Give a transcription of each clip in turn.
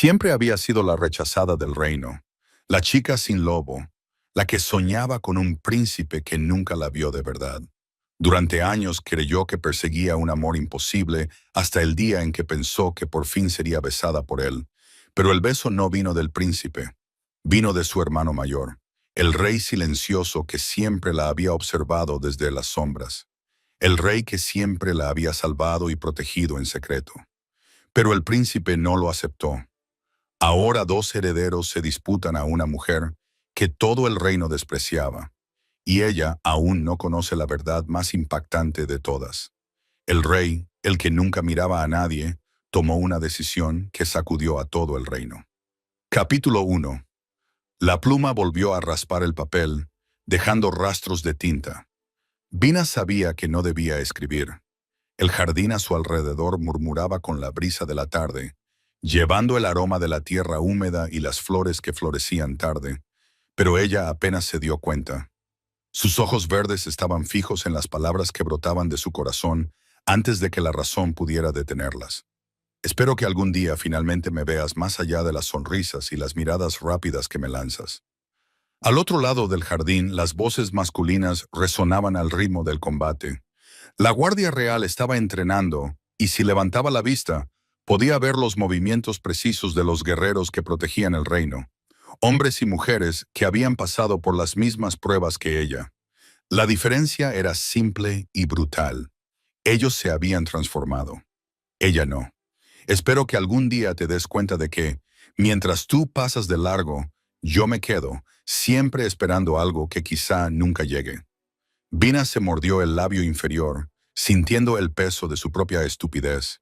Siempre había sido la rechazada del reino, la chica sin lobo, la que soñaba con un príncipe que nunca la vio de verdad. Durante años creyó que perseguía un amor imposible hasta el día en que pensó que por fin sería besada por él. Pero el beso no vino del príncipe, vino de su hermano mayor, el rey silencioso que siempre la había observado desde las sombras, el rey que siempre la había salvado y protegido en secreto. Pero el príncipe no lo aceptó. Ahora dos herederos se disputan a una mujer que todo el reino despreciaba, y ella aún no conoce la verdad más impactante de todas. El rey, el que nunca miraba a nadie, tomó una decisión que sacudió a todo el reino. Capítulo 1. La pluma volvió a raspar el papel, dejando rastros de tinta. Vina sabía que no debía escribir. El jardín a su alrededor murmuraba con la brisa de la tarde, llevando el aroma de la tierra húmeda y las flores que florecían tarde, pero ella apenas se dio cuenta. Sus ojos verdes estaban fijos en las palabras que brotaban de su corazón antes de que la razón pudiera detenerlas. Espero que algún día finalmente me veas más allá de las sonrisas y las miradas rápidas que me lanzas. Al otro lado del jardín, las voces masculinas resonaban al ritmo del combate. La Guardia Real estaba entrenando, y si levantaba la vista, podía ver los movimientos precisos de los guerreros que protegían el reino, hombres y mujeres que habían pasado por las mismas pruebas que ella. La diferencia era simple y brutal. Ellos se habían transformado. Ella no. Espero que algún día te des cuenta de que, mientras tú pasas de largo, yo me quedo, siempre esperando algo que quizá nunca llegue. Vina se mordió el labio inferior, sintiendo el peso de su propia estupidez.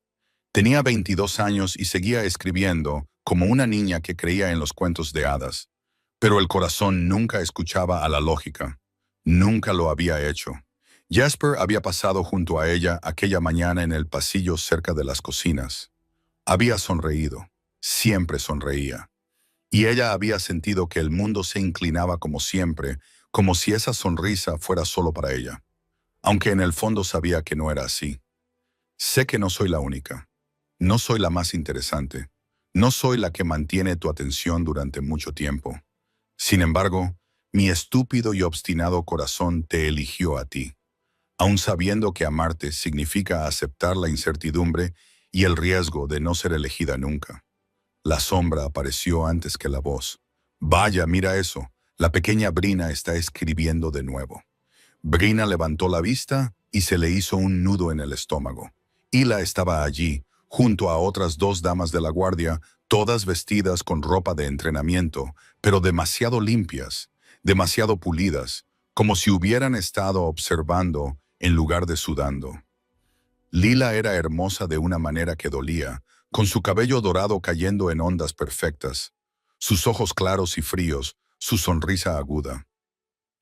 Tenía 22 años y seguía escribiendo como una niña que creía en los cuentos de hadas. Pero el corazón nunca escuchaba a la lógica. Nunca lo había hecho. Jasper había pasado junto a ella aquella mañana en el pasillo cerca de las cocinas. Había sonreído. Siempre sonreía. Y ella había sentido que el mundo se inclinaba como siempre, como si esa sonrisa fuera solo para ella. Aunque en el fondo sabía que no era así. Sé que no soy la única. No soy la más interesante. No soy la que mantiene tu atención durante mucho tiempo. Sin embargo, mi estúpido y obstinado corazón te eligió a ti, aun sabiendo que amarte significa aceptar la incertidumbre y el riesgo de no ser elegida nunca. La sombra apareció antes que la voz. Vaya, mira eso. La pequeña Brina está escribiendo de nuevo. Brina levantó la vista y se le hizo un nudo en el estómago. Hila estaba allí, junto a otras dos damas de la guardia, todas vestidas con ropa de entrenamiento, pero demasiado limpias, demasiado pulidas, como si hubieran estado observando en lugar de sudando. Lila era hermosa de una manera que dolía, con su cabello dorado cayendo en ondas perfectas, sus ojos claros y fríos, su sonrisa aguda.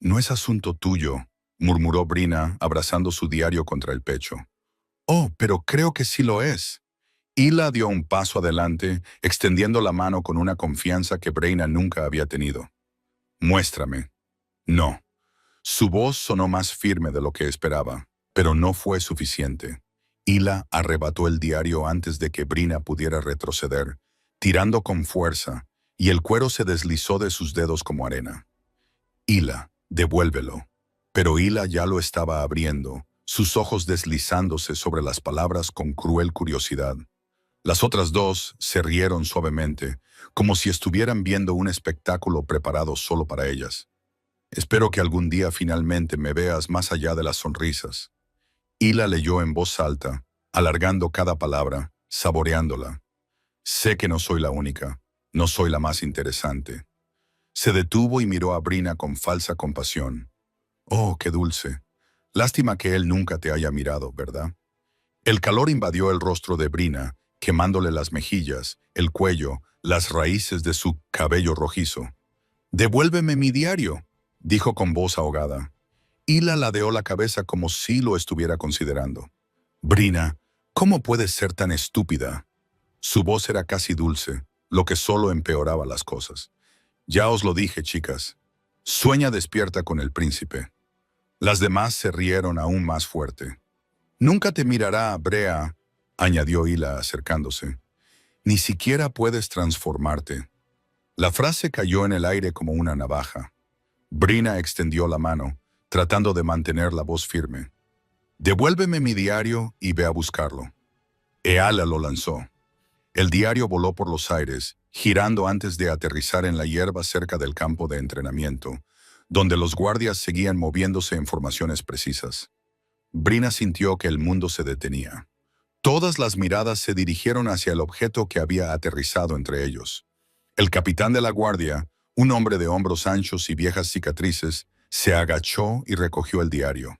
«No es asunto tuyo», murmuró Brina, abrazando su diario contra el pecho. «Oh, pero creo que sí lo es». Hila dio un paso adelante, extendiendo la mano con una confianza que Brina nunca había tenido. «Muéstrame». «No». Su voz sonó más firme de lo que esperaba, pero no fue suficiente. Hila arrebató el diario antes de que Brina pudiera retroceder, tirando con fuerza, y el cuero se deslizó de sus dedos como arena. «Hila, devuélvelo». Pero Hila ya lo estaba abriendo, sus ojos deslizándose sobre las palabras con cruel curiosidad. Las otras dos se rieron suavemente, como si estuvieran viendo un espectáculo preparado solo para ellas. «Espero que algún día finalmente me veas más allá de las sonrisas». Hila leyó en voz alta, alargando cada palabra, saboreándola. «Sé que no soy la única, no soy la más interesante». Se detuvo y miró a Brina con falsa compasión. «Oh, qué dulce. Lástima que él nunca te haya mirado, ¿verdad?». El calor invadió el rostro de Brina, quemándole las mejillas, el cuello, las raíces de su cabello rojizo. «Devuélveme mi diario», dijo con voz ahogada. Hila ladeó la cabeza como si lo estuviera considerando. «Brina, ¿cómo puedes ser tan estúpida?». Su voz era casi dulce, lo que solo empeoraba las cosas. «Ya os lo dije, chicas. Sueña despierta con el príncipe». Las demás se rieron aún más fuerte. «Nunca te mirará, Brea», añadió Hila acercándose. Ni siquiera puedes transformarte. La frase cayó en el aire como una navaja. Brina extendió la mano, tratando de mantener la voz firme. Devuélveme mi diario y ve a buscarlo. Eala lo lanzó. El diario voló por los aires, girando antes de aterrizar en la hierba cerca del campo de entrenamiento, donde los guardias seguían moviéndose en formaciones precisas. Brina sintió que el mundo se detenía. Todas las miradas se dirigieron hacia el objeto que había aterrizado entre ellos. El capitán de la guardia, un hombre de hombros anchos y viejas cicatrices, se agachó y recogió el diario.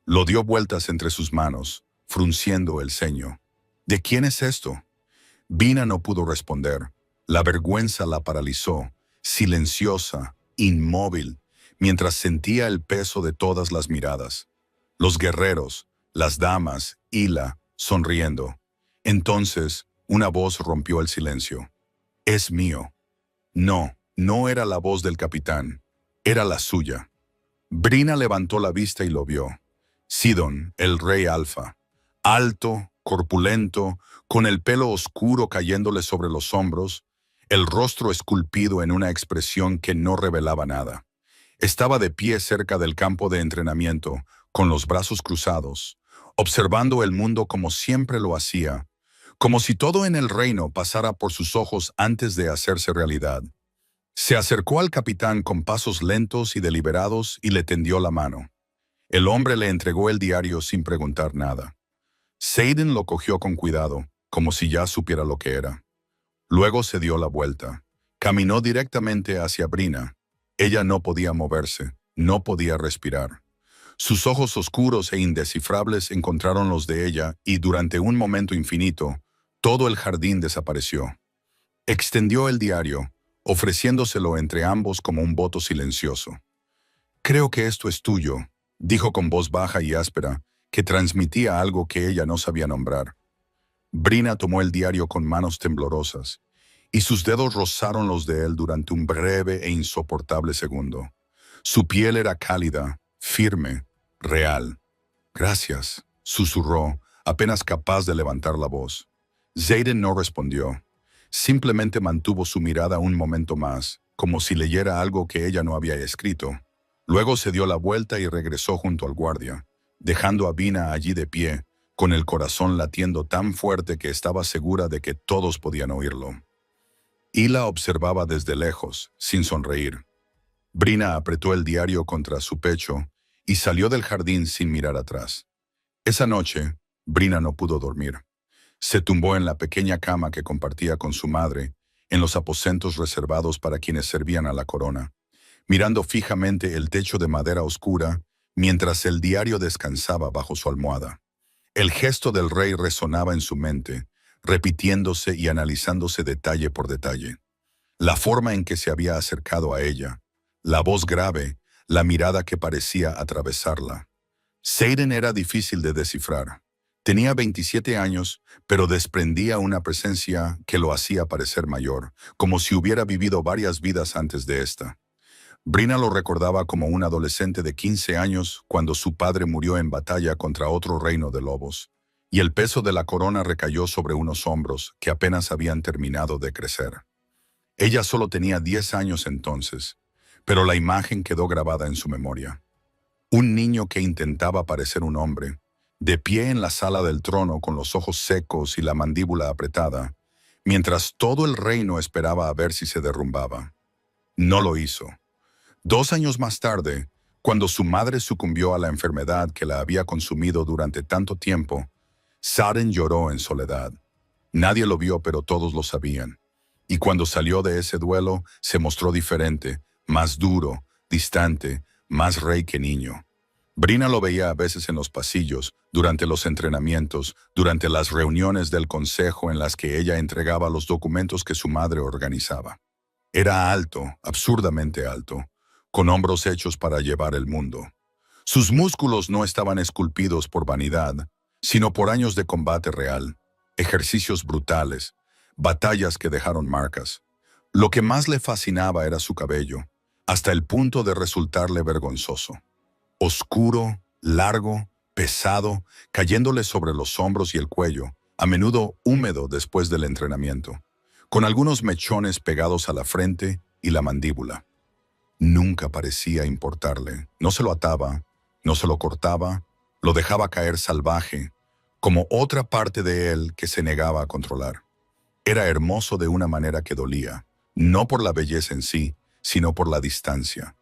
Lo dio vueltas entre sus manos, frunciendo el ceño. ¿De quién es esto? Vina no pudo responder. La vergüenza la paralizó, silenciosa, inmóvil, mientras sentía el peso de todas las miradas. Los guerreros, las damas, Hila, sonriendo. Entonces, una voz rompió el silencio. «Es mío». No, no era la voz del capitán. Era la suya. Brina levantó la vista y lo vio. Sidon, el rey alfa. Alto, corpulento, con el pelo oscuro cayéndole sobre los hombros, el rostro esculpido en una expresión que no revelaba nada. Estaba de pie cerca del campo de entrenamiento, con los brazos cruzados, observando el mundo como siempre lo hacía, como si todo en el reino pasara por sus ojos antes de hacerse realidad. Se acercó al capitán con pasos lentos y deliberados y le tendió la mano. El hombre le entregó el diario sin preguntar nada. Xaden lo cogió con cuidado, como si ya supiera lo que era. Luego se dio la vuelta. Caminó directamente hacia Brina. Ella no podía moverse, no podía respirar. Sus ojos oscuros e indescifrables encontraron los de ella y durante un momento infinito, todo el jardín desapareció. Extendió el diario, ofreciéndoselo entre ambos como un voto silencioso. «Creo que esto es tuyo», dijo con voz baja y áspera, que transmitía algo que ella no sabía nombrar. Brina tomó el diario con manos temblorosas, y sus dedos rozaron los de él durante un breve e insoportable segundo. Su piel era cálida, firme, real. «Gracias», susurró, apenas capaz de levantar la voz. Xaden no respondió. Simplemente mantuvo su mirada un momento más, como si leyera algo que ella no había escrito. Luego se dio la vuelta y regresó junto al guardia, dejando a Vina allí de pie, con el corazón latiendo tan fuerte que estaba segura de que todos podían oírlo. Hila observaba desde lejos, sin sonreír. Brina apretó el diario contra su pecho y salió del jardín sin mirar atrás. Esa noche, Brina no pudo dormir. Se tumbó en la pequeña cama que compartía con su madre, en los aposentos reservados para quienes servían a la corona, mirando fijamente el techo de madera oscura, mientras el diario descansaba bajo su almohada. El gesto del rey resonaba en su mente, repitiéndose y analizándose detalle por detalle. La forma en que se había acercado a ella, la voz grave, la mirada que parecía atravesarla. Xaden era difícil de descifrar. Tenía 27 años, pero desprendía una presencia que lo hacía parecer mayor, como si hubiera vivido varias vidas antes de esta. Brina lo recordaba como un adolescente de 15 años cuando su padre murió en batalla contra otro reino de lobos, y el peso de la corona recayó sobre unos hombros que apenas habían terminado de crecer. Ella solo tenía 10 años entonces, pero la imagen quedó grabada en su memoria. Un niño que intentaba parecer un hombre, de pie en la sala del trono con los ojos secos y la mandíbula apretada, mientras todo el reino esperaba a ver si se derrumbaba. No lo hizo. 2 años más tarde, cuando su madre sucumbió a la enfermedad que la había consumido durante tanto tiempo, Xaden lloró en soledad. Nadie lo vio, pero todos lo sabían. Y cuando salió de ese duelo, se mostró diferente, más duro, distante, más rey que niño. Brina lo veía a veces en los pasillos, durante los entrenamientos, durante las reuniones del consejo en las que ella entregaba los documentos que su madre organizaba. Era alto, absurdamente alto, con hombros hechos para llevar el mundo. Sus músculos no estaban esculpidos por vanidad, sino por años de combate real, ejercicios brutales, batallas que dejaron marcas. Lo que más le fascinaba era su cabello, hasta el punto de resultarle vergonzoso. Oscuro, largo, pesado, cayéndole sobre los hombros y el cuello, a menudo húmedo después del entrenamiento, con algunos mechones pegados a la frente y la mandíbula. Nunca parecía importarle. No se lo ataba, no se lo cortaba, lo dejaba caer salvaje, como otra parte de él que se negaba a controlar. Era hermoso de una manera que dolía, no por la belleza en sí, sino por la distancia.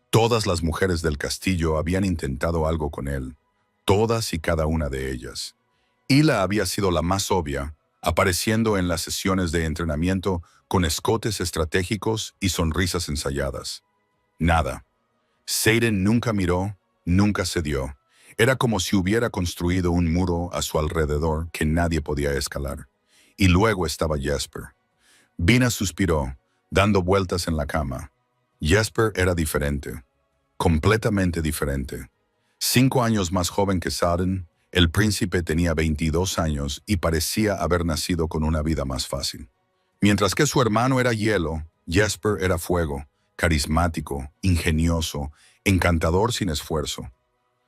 Todas las mujeres del castillo habían intentado algo con él, todas y cada una de ellas. Hila había sido la más obvia, apareciendo en las sesiones de entrenamiento con escotes estratégicos y sonrisas ensayadas. Nada. Xaden nunca miró, nunca cedió. Era como si hubiera construido un muro a su alrededor que nadie podía escalar. Y luego estaba Jesper. Vina suspiró, dando vueltas en la cama. Jesper era diferente, completamente diferente. 5 años más joven que Xaden, el príncipe tenía 22 años y parecía haber nacido con una vida más fácil. Mientras que su hermano era hielo, Jesper era fuego, carismático, ingenioso, encantador sin esfuerzo.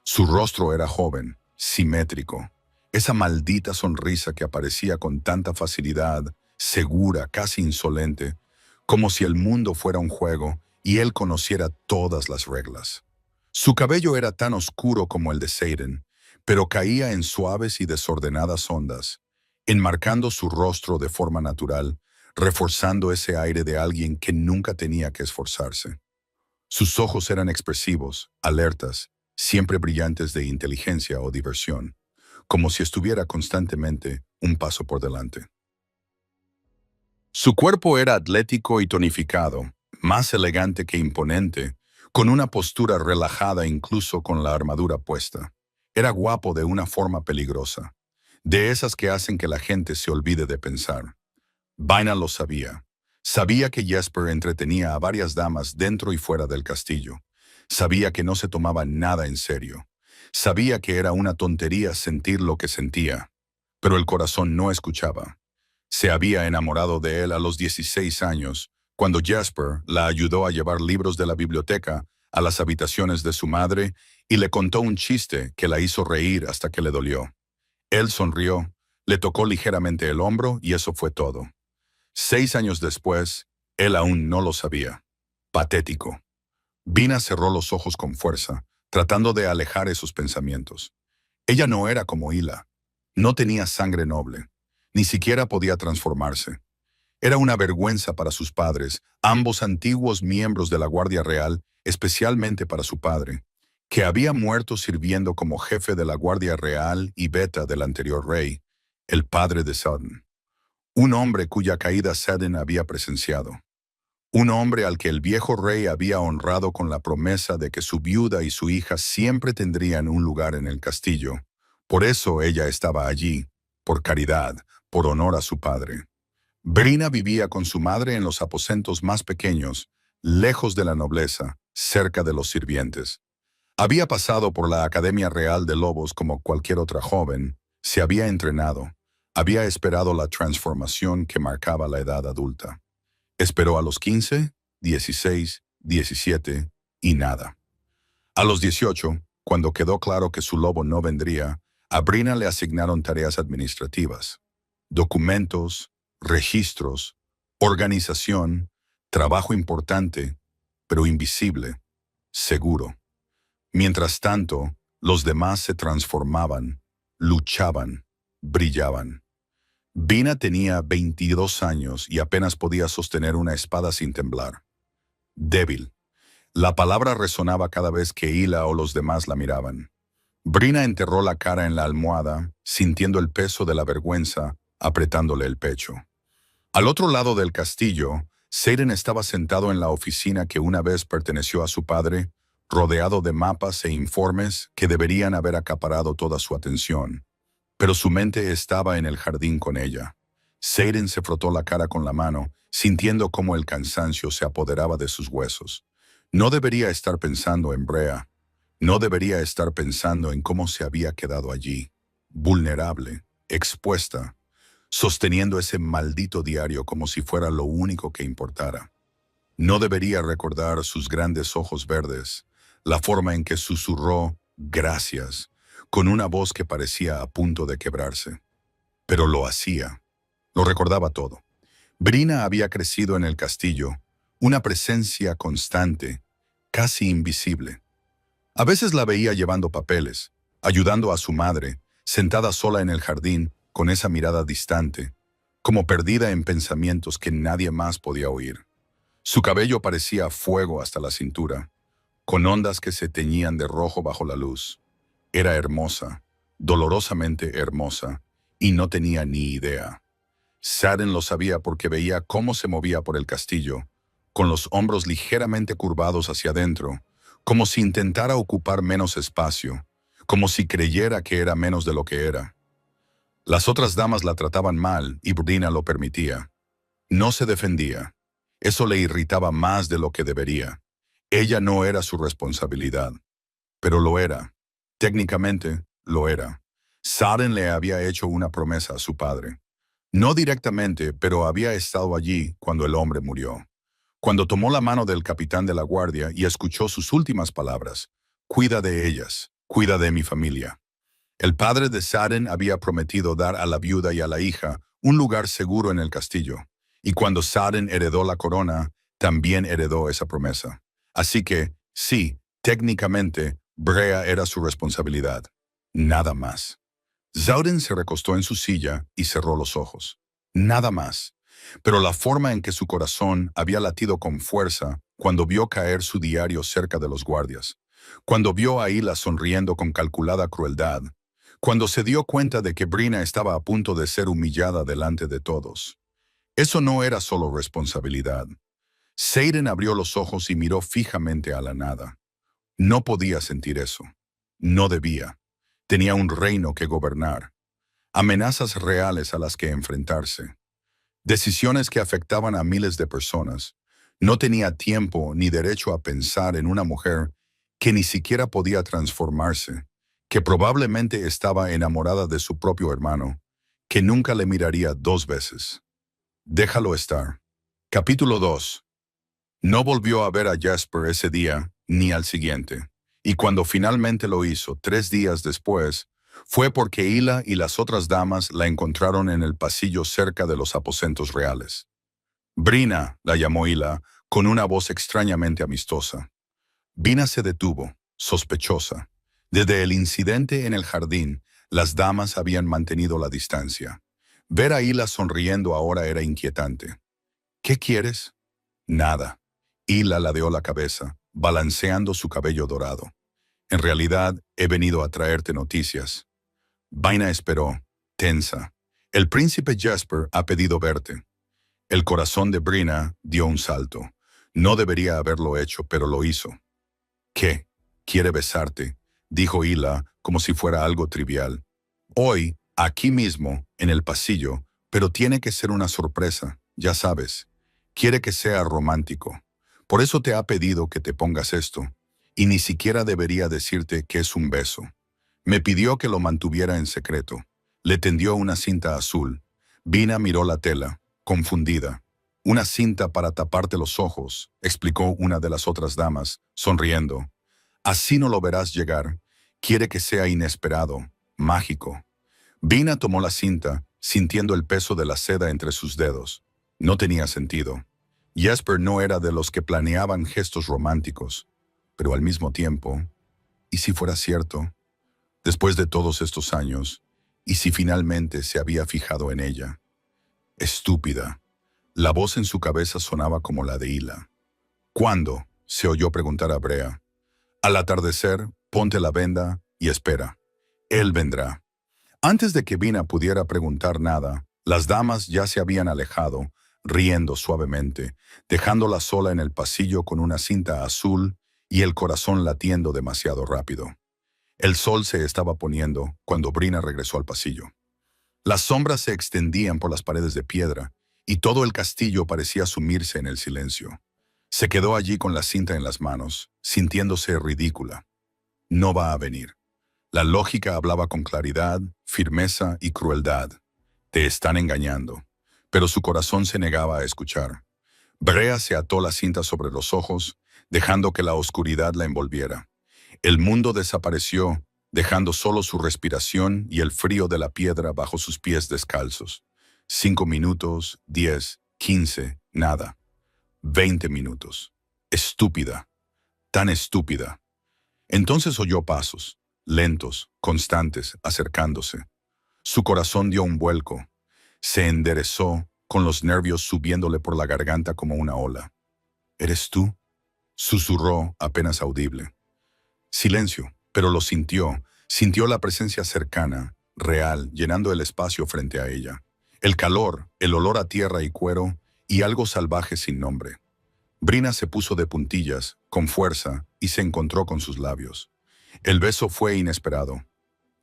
Su rostro era joven, simétrico. Esa maldita sonrisa que aparecía con tanta facilidad, segura, casi insolente, como si el mundo fuera un juego y él conociera todas las reglas. Su cabello era tan oscuro como el de Xaden, pero caía en suaves y desordenadas ondas, enmarcando su rostro de forma natural, reforzando ese aire de alguien que nunca tenía que esforzarse. Sus ojos eran expresivos, alertas, siempre brillantes de inteligencia o diversión, como si estuviera constantemente un paso por delante. Su cuerpo era atlético y tonificado, más elegante que imponente, con una postura relajada incluso con la armadura puesta. Era guapo de una forma peligrosa, de esas que hacen que la gente se olvide de pensar. Vaina lo sabía. Sabía que Jesper entretenía a varias damas dentro y fuera del castillo. Sabía que no se tomaba nada en serio. Sabía que era una tontería sentir lo que sentía. Pero el corazón no escuchaba. Se había enamorado de él a los 16 años, cuando Jesper la ayudó a llevar libros de la biblioteca a las habitaciones de su madre y le contó un chiste que la hizo reír hasta que le dolió. Él sonrió, le tocó ligeramente el hombro y eso fue todo. 6 años después, él aún no lo sabía. Patético. Vina cerró los ojos con fuerza, tratando de alejar esos pensamientos. Ella no era como Hila. No tenía sangre noble. Ni siquiera podía transformarse. Era una vergüenza para sus padres, ambos antiguos miembros de la Guardia Real, especialmente para su padre, que había muerto sirviendo como jefe de la Guardia Real y beta del anterior rey, el padre de Xaden. Un hombre cuya caída Xaden había presenciado. Un hombre al que el viejo rey había honrado con la promesa de que su viuda y su hija siempre tendrían un lugar en el castillo. Por eso ella estaba allí, por caridad, por honor a su padre. Brina vivía con su madre en los aposentos más pequeños, lejos de la nobleza, cerca de los sirvientes. Había pasado por la Academia Real de Lobos como cualquier otra joven, se había entrenado, había esperado la transformación que marcaba la edad adulta. Esperó a los 15, 16, 17 y nada. A los 18, cuando quedó claro que su lobo no vendría, a Brina le asignaron tareas administrativas, documentos, registros, organización, trabajo importante, pero invisible, seguro. Mientras tanto, los demás se transformaban, luchaban, brillaban. Vina tenía 22 años y apenas podía sostener una espada sin temblar. Débil. La palabra resonaba cada vez que Hila o los demás la miraban. Brina enterró la cara en la almohada, sintiendo el peso de la vergüenza, apretándole el pecho. Al otro lado del castillo, Xaden estaba sentado en la oficina que una vez perteneció a su padre, rodeado de mapas e informes que deberían haber acaparado toda su atención. Pero su mente estaba en el jardín con ella. Xaden se frotó la cara con la mano, sintiendo cómo el cansancio se apoderaba de sus huesos. No debería estar pensando en Brea. No debería estar pensando en cómo se había quedado allí, vulnerable, expuesta, sosteniendo ese maldito diario como si fuera lo único que importara. No debería recordar sus grandes ojos verdes, la forma en que susurró «gracias», con una voz que parecía a punto de quebrarse. pero lo hacía. Lo recordaba todo. Brina había crecido en el castillo, una presencia constante, casi invisible. A veces la veía llevando papeles, ayudando a su madre, sentada sola en el jardín, con esa mirada distante, como perdida en pensamientos que nadie más podía oír. Su cabello parecía fuego hasta la cintura, con ondas que se teñían de rojo bajo la luz. Era hermosa, dolorosamente hermosa, y no tenía ni idea. Saren lo sabía porque veía cómo se movía por el castillo, con los hombros ligeramente curvados hacia adentro, como si intentara ocupar menos espacio, como si creyera que era menos de lo que era. Las otras damas la trataban mal y Brina lo permitía. No se defendía. Eso le irritaba más de lo que debería. Ella no era su responsabilidad, pero lo era. Técnicamente, lo era. Saren le había hecho una promesa a su padre. No directamente, pero había estado allí cuando el hombre murió. Cuando tomó la mano del capitán de la guardia y escuchó sus últimas palabras: «Cuida de ellas, cuida de mi familia». El padre de Saren había prometido dar a la viuda y a la hija un lugar seguro en el castillo, y cuando Saren heredó la corona, también heredó esa promesa. Así que, sí, técnicamente, Brea era su responsabilidad. Nada más. Zauden se recostó en su silla y cerró los ojos. Nada más. Pero la forma en que su corazón había latido con fuerza cuando vio caer su diario cerca de los guardias, cuando vio a Hila sonriendo con calculada crueldad, cuando se dio cuenta de que Brina estaba a punto de ser humillada delante de todos. Eso no era solo responsabilidad. Seiren abrió los ojos y miró fijamente a la nada. No podía sentir eso. No debía. Tenía un reino que gobernar, amenazas reales a las que enfrentarse, decisiones que afectaban a miles de personas. No tenía tiempo ni derecho a pensar en una mujer que ni siquiera podía transformarse, que probablemente estaba enamorada de su propio hermano, que nunca le miraría dos veces. Déjalo estar. Capítulo 2. No volvió a ver a Jasper ese día ni al siguiente, y cuando finalmente lo hizo 3 días después, fue porque Hila y las otras damas la encontraron en el pasillo cerca de los aposentos reales. «Brina», la llamó Hila, con una voz extrañamente amistosa. Brina se detuvo, sospechosa. Desde el incidente en el jardín, las damas habían mantenido la distancia. Ver a Hila sonriendo ahora era inquietante. «¿Qué quieres?» «Nada». Hila ladeó la cabeza, balanceando su cabello dorado. «En realidad, he venido a traerte noticias». Vaina esperó, tensa. «El príncipe Jasper ha pedido verte». El corazón de Brina dio un salto. No debería haberlo hecho, pero lo hizo. «¿Qué? ¿Quiere besarte?», dijo Hila, como si fuera algo trivial. «Hoy, aquí mismo, en el pasillo, pero tiene que ser una sorpresa, ya sabes. Quiere que sea romántico. Por eso te ha pedido que te pongas esto, y ni siquiera debería decirte que es un beso. Me pidió que lo mantuviera en secreto». Le tendió una cinta azul. Brina miró la tela, confundida. «Una cinta para taparte los ojos», explicó una de las otras damas, sonriendo. «Así no lo verás llegar. Quiere que sea inesperado, mágico». Brina tomó la cinta, sintiendo el peso de la seda entre sus dedos. No tenía sentido. Jasper no era de los que planeaban gestos románticos, pero al mismo tiempo, ¿y si fuera cierto? Después de todos estos años, ¿y si finalmente se había fijado en ella? Estúpida. La voz en su cabeza sonaba como la de Hila. «¿Cuándo?», se oyó preguntar a Brea. «Al atardecer, ponte la venda y espera. Él vendrá». Antes de que Brina pudiera preguntar nada, las damas ya se habían alejado, riendo suavemente, dejándola sola en el pasillo con una cinta azul y el corazón latiendo demasiado rápido. El sol se estaba poniendo cuando Brina regresó al pasillo. Las sombras se extendían por las paredes de piedra, y todo el castillo parecía sumirse en el silencio. Se quedó allí con la cinta en las manos, sintiéndose ridícula. No va a venir. La lógica hablaba con claridad, firmeza y crueldad. Te están engañando. Pero su corazón se negaba a escuchar. Brea se ató la cinta sobre los ojos, dejando que la oscuridad la envolviera. El mundo desapareció, dejando solo su respiración y el frío de la piedra bajo sus pies descalzos. 5 minutos, 10, 15, nada. 20 minutos. Estúpida, tan estúpida. Entonces oyó pasos, lentos, constantes, acercándose. Su corazón dio un vuelco. Se enderezó, con los nervios subiéndole por la garganta como una ola. ¿Eres tú?, susurró, apenas audible. Silencio, pero lo sintió. Sintió la presencia cercana, real, llenando el espacio frente a ella. El calor, el olor a tierra y cuero, y algo salvaje sin nombre. Brina se puso de puntillas, con fuerza, y se encontró con sus labios. El beso fue inesperado.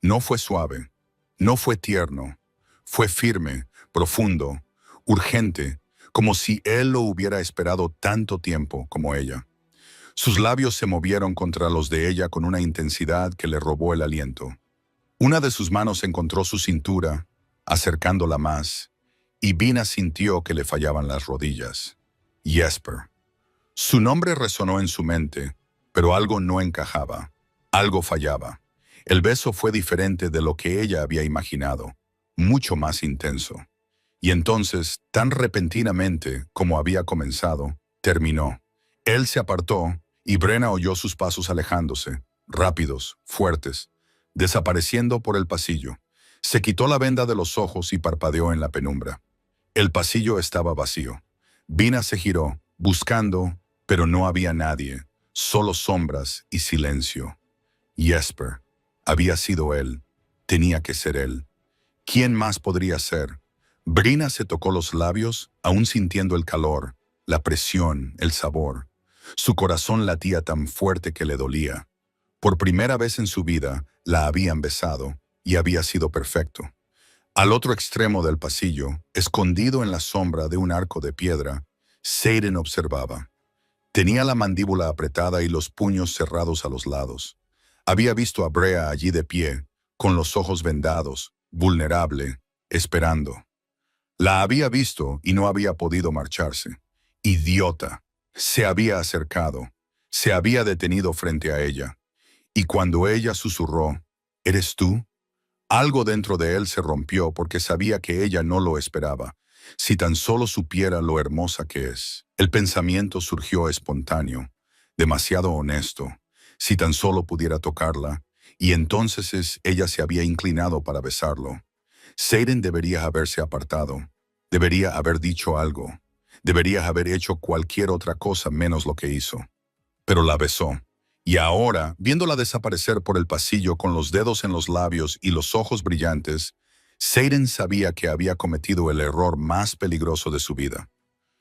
No fue suave, no fue tierno, fue firme, profundo, urgente, como si él lo hubiera esperado tanto tiempo como ella. Sus labios se movieron contra los de ella con una intensidad que le robó el aliento. Una de sus manos encontró su cintura, acercándola más, y Brina sintió que le fallaban las rodillas. Jesper. Su nombre resonó en su mente, pero algo no encajaba, algo fallaba. El beso fue diferente de lo que ella había imaginado, mucho más intenso. Y entonces, tan repentinamente como había comenzado, terminó. Él se apartó y Brina oyó sus pasos alejándose, rápidos, fuertes, desapareciendo por el pasillo. Se quitó la venda de los ojos y parpadeó en la penumbra. El pasillo estaba vacío. Brina se giró, buscando, pero no había nadie, solo sombras y silencio. Jesper. Había sido él. Tenía que ser él. ¿Quién más podría ser? Brina se tocó los labios, aún sintiendo el calor, la presión, el sabor. Su corazón latía tan fuerte que le dolía. Por primera vez en su vida, la habían besado, y había sido perfecto. Al otro extremo del pasillo, escondido en la sombra de un arco de piedra, Seiren observaba. Tenía la mandíbula apretada y los puños cerrados a los lados. Había visto a Brea allí de pie, con los ojos vendados, vulnerable, esperando. La había visto y no había podido marcharse. Idiota. Se había acercado. Se había detenido frente a ella. Y cuando ella susurró, ¿eres tú?, algo dentro de él se rompió porque sabía que ella no lo esperaba. Si tan solo supiera lo hermosa que es. El pensamiento surgió espontáneo, demasiado honesto. Si tan solo pudiera tocarla, y entonces ella se había inclinado para besarlo. Seiren debería haberse apartado, debería haber dicho algo, debería haber hecho cualquier otra cosa menos lo que hizo. Pero la besó, y ahora, viéndola desaparecer por el pasillo con los dedos en los labios y los ojos brillantes, Seiren sabía que había cometido el error más peligroso de su vida.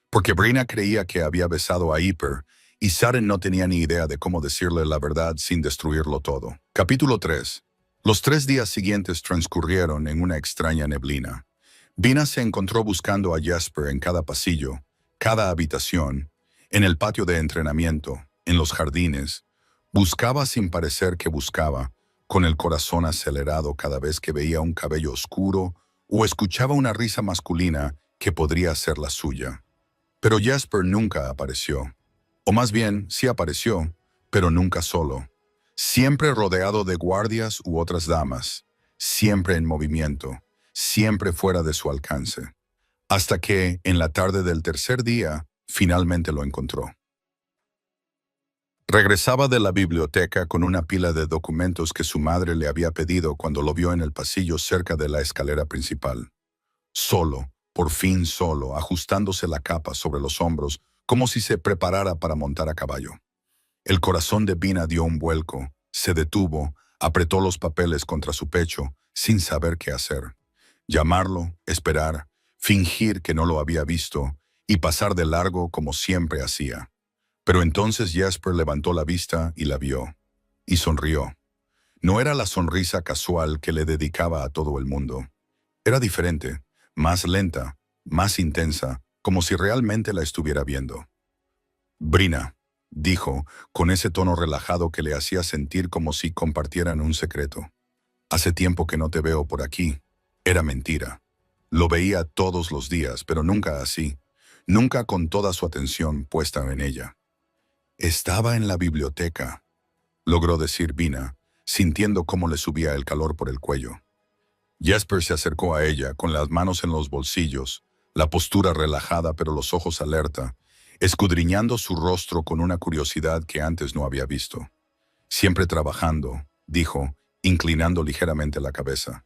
Porque Brina creía que había besado a Jesper, y Saren no tenía ni idea de cómo decirle la verdad sin destruirlo todo. Capítulo 3. Los 3 días siguientes transcurrieron en una extraña neblina. Brina se encontró buscando a Jesper en cada pasillo, cada habitación, en el patio de entrenamiento, en los jardines. Buscaba sin parecer que buscaba, con el corazón acelerado cada vez que veía un cabello oscuro o escuchaba una risa masculina que podría ser la suya. Pero Jesper nunca apareció. O más bien, sí apareció, pero nunca solo. Siempre rodeado de guardias u otras damas, siempre en movimiento, siempre fuera de su alcance. Hasta que, en la tarde del tercer día, finalmente lo encontró. Regresaba de la biblioteca con una pila de documentos que su madre le había pedido cuando lo vio en el pasillo cerca de la escalera principal. Solo, por fin solo, ajustándose la capa sobre los hombros, como si se preparara para montar a caballo. El corazón de Brina dio un vuelco, se detuvo, apretó los papeles contra su pecho, sin saber qué hacer. Llamarlo, esperar, fingir que no lo había visto, y pasar de largo como siempre hacía. Pero entonces Jesper levantó la vista y la vio, y sonrió. No era la sonrisa casual que le dedicaba a todo el mundo. Era diferente, más lenta, más intensa, como si realmente la estuviera viendo. Brina, dijo, con ese tono relajado que le hacía sentir como si compartieran un secreto. Hace tiempo que no te veo por aquí. Era mentira. Lo veía todos los días, pero nunca así. Nunca con toda su atención puesta en ella. Estaba en la biblioteca, logró decir Brina, sintiendo cómo le subía el calor por el cuello. Jesper se acercó a ella, con las manos en los bolsillos, la postura relajada pero los ojos alerta, escudriñando su rostro con una curiosidad que antes no había visto. «Siempre trabajando», dijo, inclinando ligeramente la cabeza.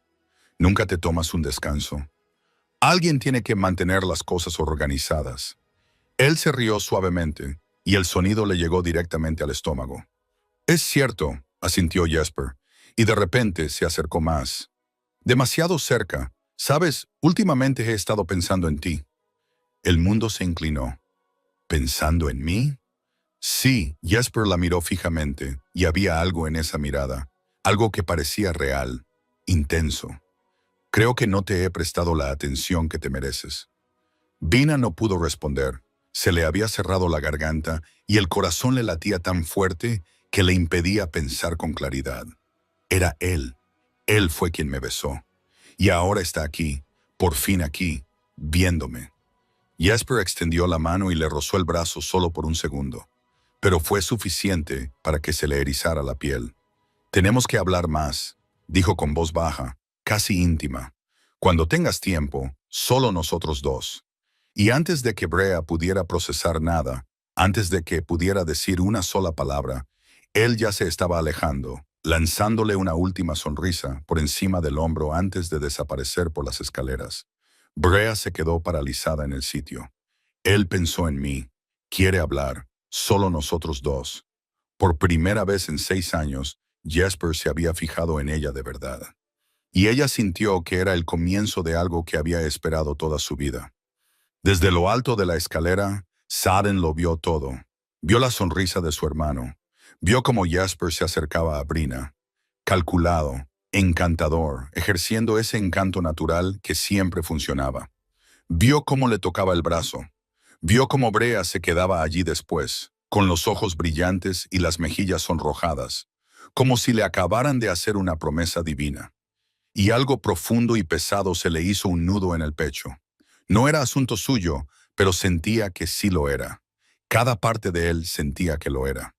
«Nunca te tomas un descanso. Alguien tiene que mantener las cosas organizadas». Él se rió suavemente, y el sonido le llegó directamente al estómago. «Es cierto», asintió Jesper, y de repente se acercó más. «Demasiado cerca. Sabes, últimamente he estado pensando en ti». El mundo se inclinó. «¿Pensando en mí?» Sí, Jesper la miró fijamente, y había algo en esa mirada, algo que parecía real, intenso. «Creo que no te he prestado la atención que te mereces». Vina no pudo responder. Se le había cerrado la garganta y el corazón le latía tan fuerte que le impedía pensar con claridad. Era él. Él fue quien me besó. Y ahora está aquí, por fin aquí, viéndome. Jesper extendió la mano y le rozó el brazo solo por un segundo. Pero fue suficiente para que se le erizara la piel. «Tenemos que hablar más», dijo con voz baja, casi íntima. «Cuando tengas tiempo, solo nosotros dos». Y antes de que Brea pudiera procesar nada, antes de que pudiera decir una sola palabra, él ya se estaba alejando, lanzándole una última sonrisa por encima del hombro antes de desaparecer por las escaleras. Brea se quedó paralizada en el sitio. Él pensó en mí. Quiere hablar. Solo nosotros dos. Por primera vez en 6 años, Jesper se había fijado en ella de verdad. Y ella sintió que era el comienzo de algo que había esperado toda su vida. Desde lo alto de la escalera, Saren lo vio todo. Vio la sonrisa de su hermano. Vio cómo Jesper se acercaba a Brina. Calculado, encantador, ejerciendo ese encanto natural que siempre funcionaba. Vio cómo le tocaba el brazo. Vio cómo Brea se quedaba allí después, con los ojos brillantes y las mejillas sonrojadas, como si le acabaran de hacer una promesa divina. Y algo profundo y pesado se le hizo un nudo en el pecho. No era asunto suyo, pero sentía que sí lo era. Cada parte de él sentía que lo era.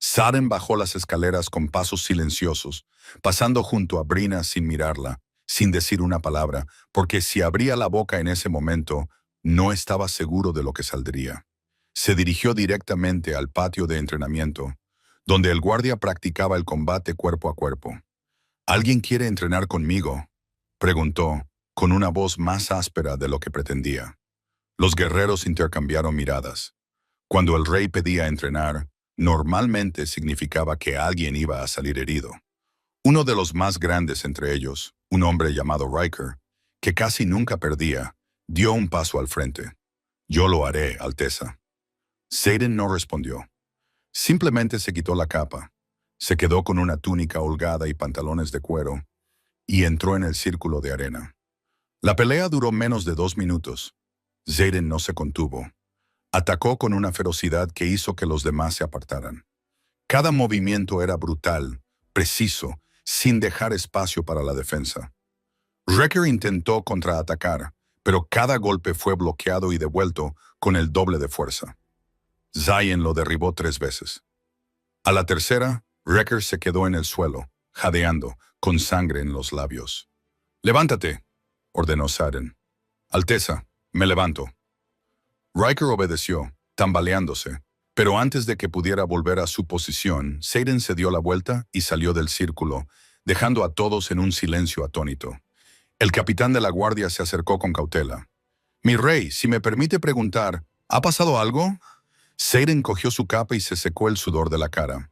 Saren bajó las escaleras con pasos silenciosos, pasando junto a Brina sin mirarla, sin decir una palabra, porque si abría la boca en ese momento, no estaba seguro de lo que saldría. Se dirigió directamente al patio de entrenamiento, donde el guardia practicaba el combate cuerpo a cuerpo. «¿Alguien quiere entrenar conmigo?», preguntó, con una voz más áspera de lo que pretendía. Los guerreros intercambiaron miradas. Cuando el rey pedía entrenar, normalmente significaba que alguien iba a salir herido. Uno de los más grandes entre ellos, un hombre llamado Riker, que casi nunca perdía, dio un paso al frente. «Yo lo haré, Alteza». Saren no respondió. Simplemente se quitó la capa, se quedó con una túnica holgada y pantalones de cuero, y entró en el círculo de arena. La pelea duró menos de 2 minutos. Saren no se contuvo. Atacó con una ferocidad que hizo que los demás se apartaran. Cada movimiento era brutal, preciso, sin dejar espacio para la defensa. Wrecker intentó contraatacar, pero cada golpe fue bloqueado y devuelto con el doble de fuerza. Zayn lo derribó 3 veces. A la tercera, Wrecker se quedó en el suelo, jadeando, con sangre en los labios. «Levántate», ordenó Saren. «Alteza, me levanto». Riker obedeció, tambaleándose, pero antes de que pudiera volver a su posición, Saren se dio la vuelta y salió del círculo, dejando a todos en un silencio atónito. El capitán de la guardia se acercó con cautela. «Mi rey, si me permite preguntar, ¿ha pasado algo?» Saren cogió su capa y se secó el sudor de la cara.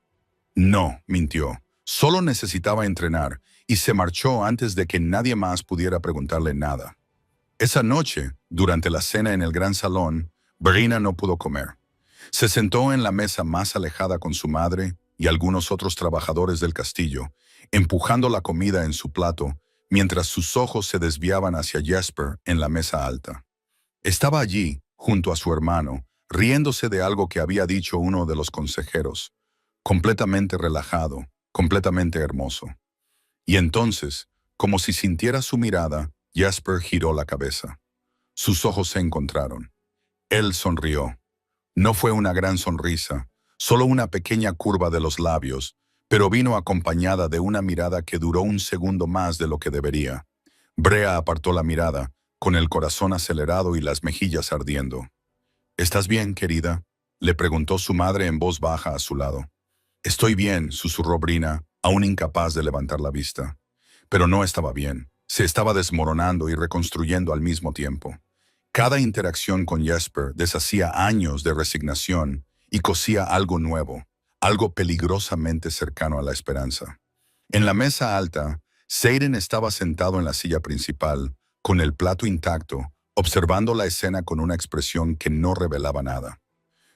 «No», mintió. Solo necesitaba entrenar, y se marchó antes de que nadie más pudiera preguntarle nada. Esa noche, durante la cena en el gran salón, Brina no pudo comer. Se sentó en la mesa más alejada con su madre y algunos otros trabajadores del castillo, empujando la comida en su plato, mientras sus ojos se desviaban hacia Jesper en la mesa alta. Estaba allí, junto a su hermano, riéndose de algo que había dicho uno de los consejeros, completamente relajado, completamente hermoso. Y entonces, como si sintiera su mirada, Jesper giró la cabeza. Sus ojos se encontraron. Él sonrió. No fue una gran sonrisa, solo una pequeña curva de los labios, pero vino acompañada de una mirada que duró un segundo más de lo que debería. Brea apartó la mirada, con el corazón acelerado y las mejillas ardiendo. ¿Estás bien, querida?, le preguntó su madre en voz baja a su lado. Estoy bien, susurró Brina, aún incapaz de levantar la vista. Pero no estaba bien. Se estaba desmoronando y reconstruyendo al mismo tiempo. Cada interacción con Jesper deshacía años de resignación y cosía algo nuevo, algo peligrosamente cercano a la esperanza. En la mesa alta, Seiden estaba sentado en la silla principal, con el plato intacto, observando la escena con una expresión que no revelaba nada.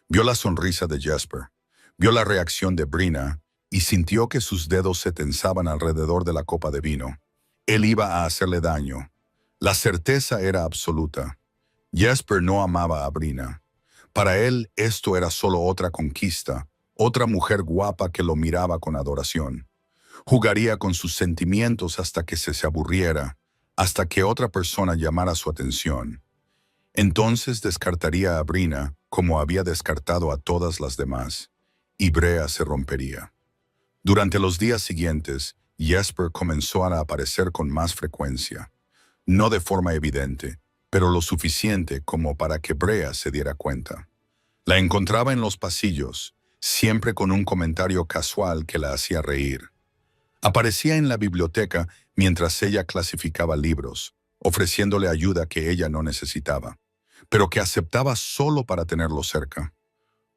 Vio la sonrisa de Jesper, vio la reacción de Brina y sintió que sus dedos se tensaban alrededor de la copa de vino. Él iba a hacerle daño. La certeza era absoluta. Jesper no amaba a Brina. Para él esto era solo otra conquista, otra mujer guapa que lo miraba con adoración. Jugaría con sus sentimientos hasta que se aburriera, hasta que otra persona llamara su atención. Entonces descartaría a Brina como había descartado a todas las demás, y Brea se rompería. Durante los días siguientes, Jesper comenzó a aparecer con más frecuencia. No de forma evidente, pero lo suficiente como para que Brea se diera cuenta. La encontraba en los pasillos, siempre con un comentario casual que la hacía reír. Aparecía en la biblioteca mientras ella clasificaba libros, ofreciéndole ayuda que ella no necesitaba, pero que aceptaba solo para tenerlo cerca.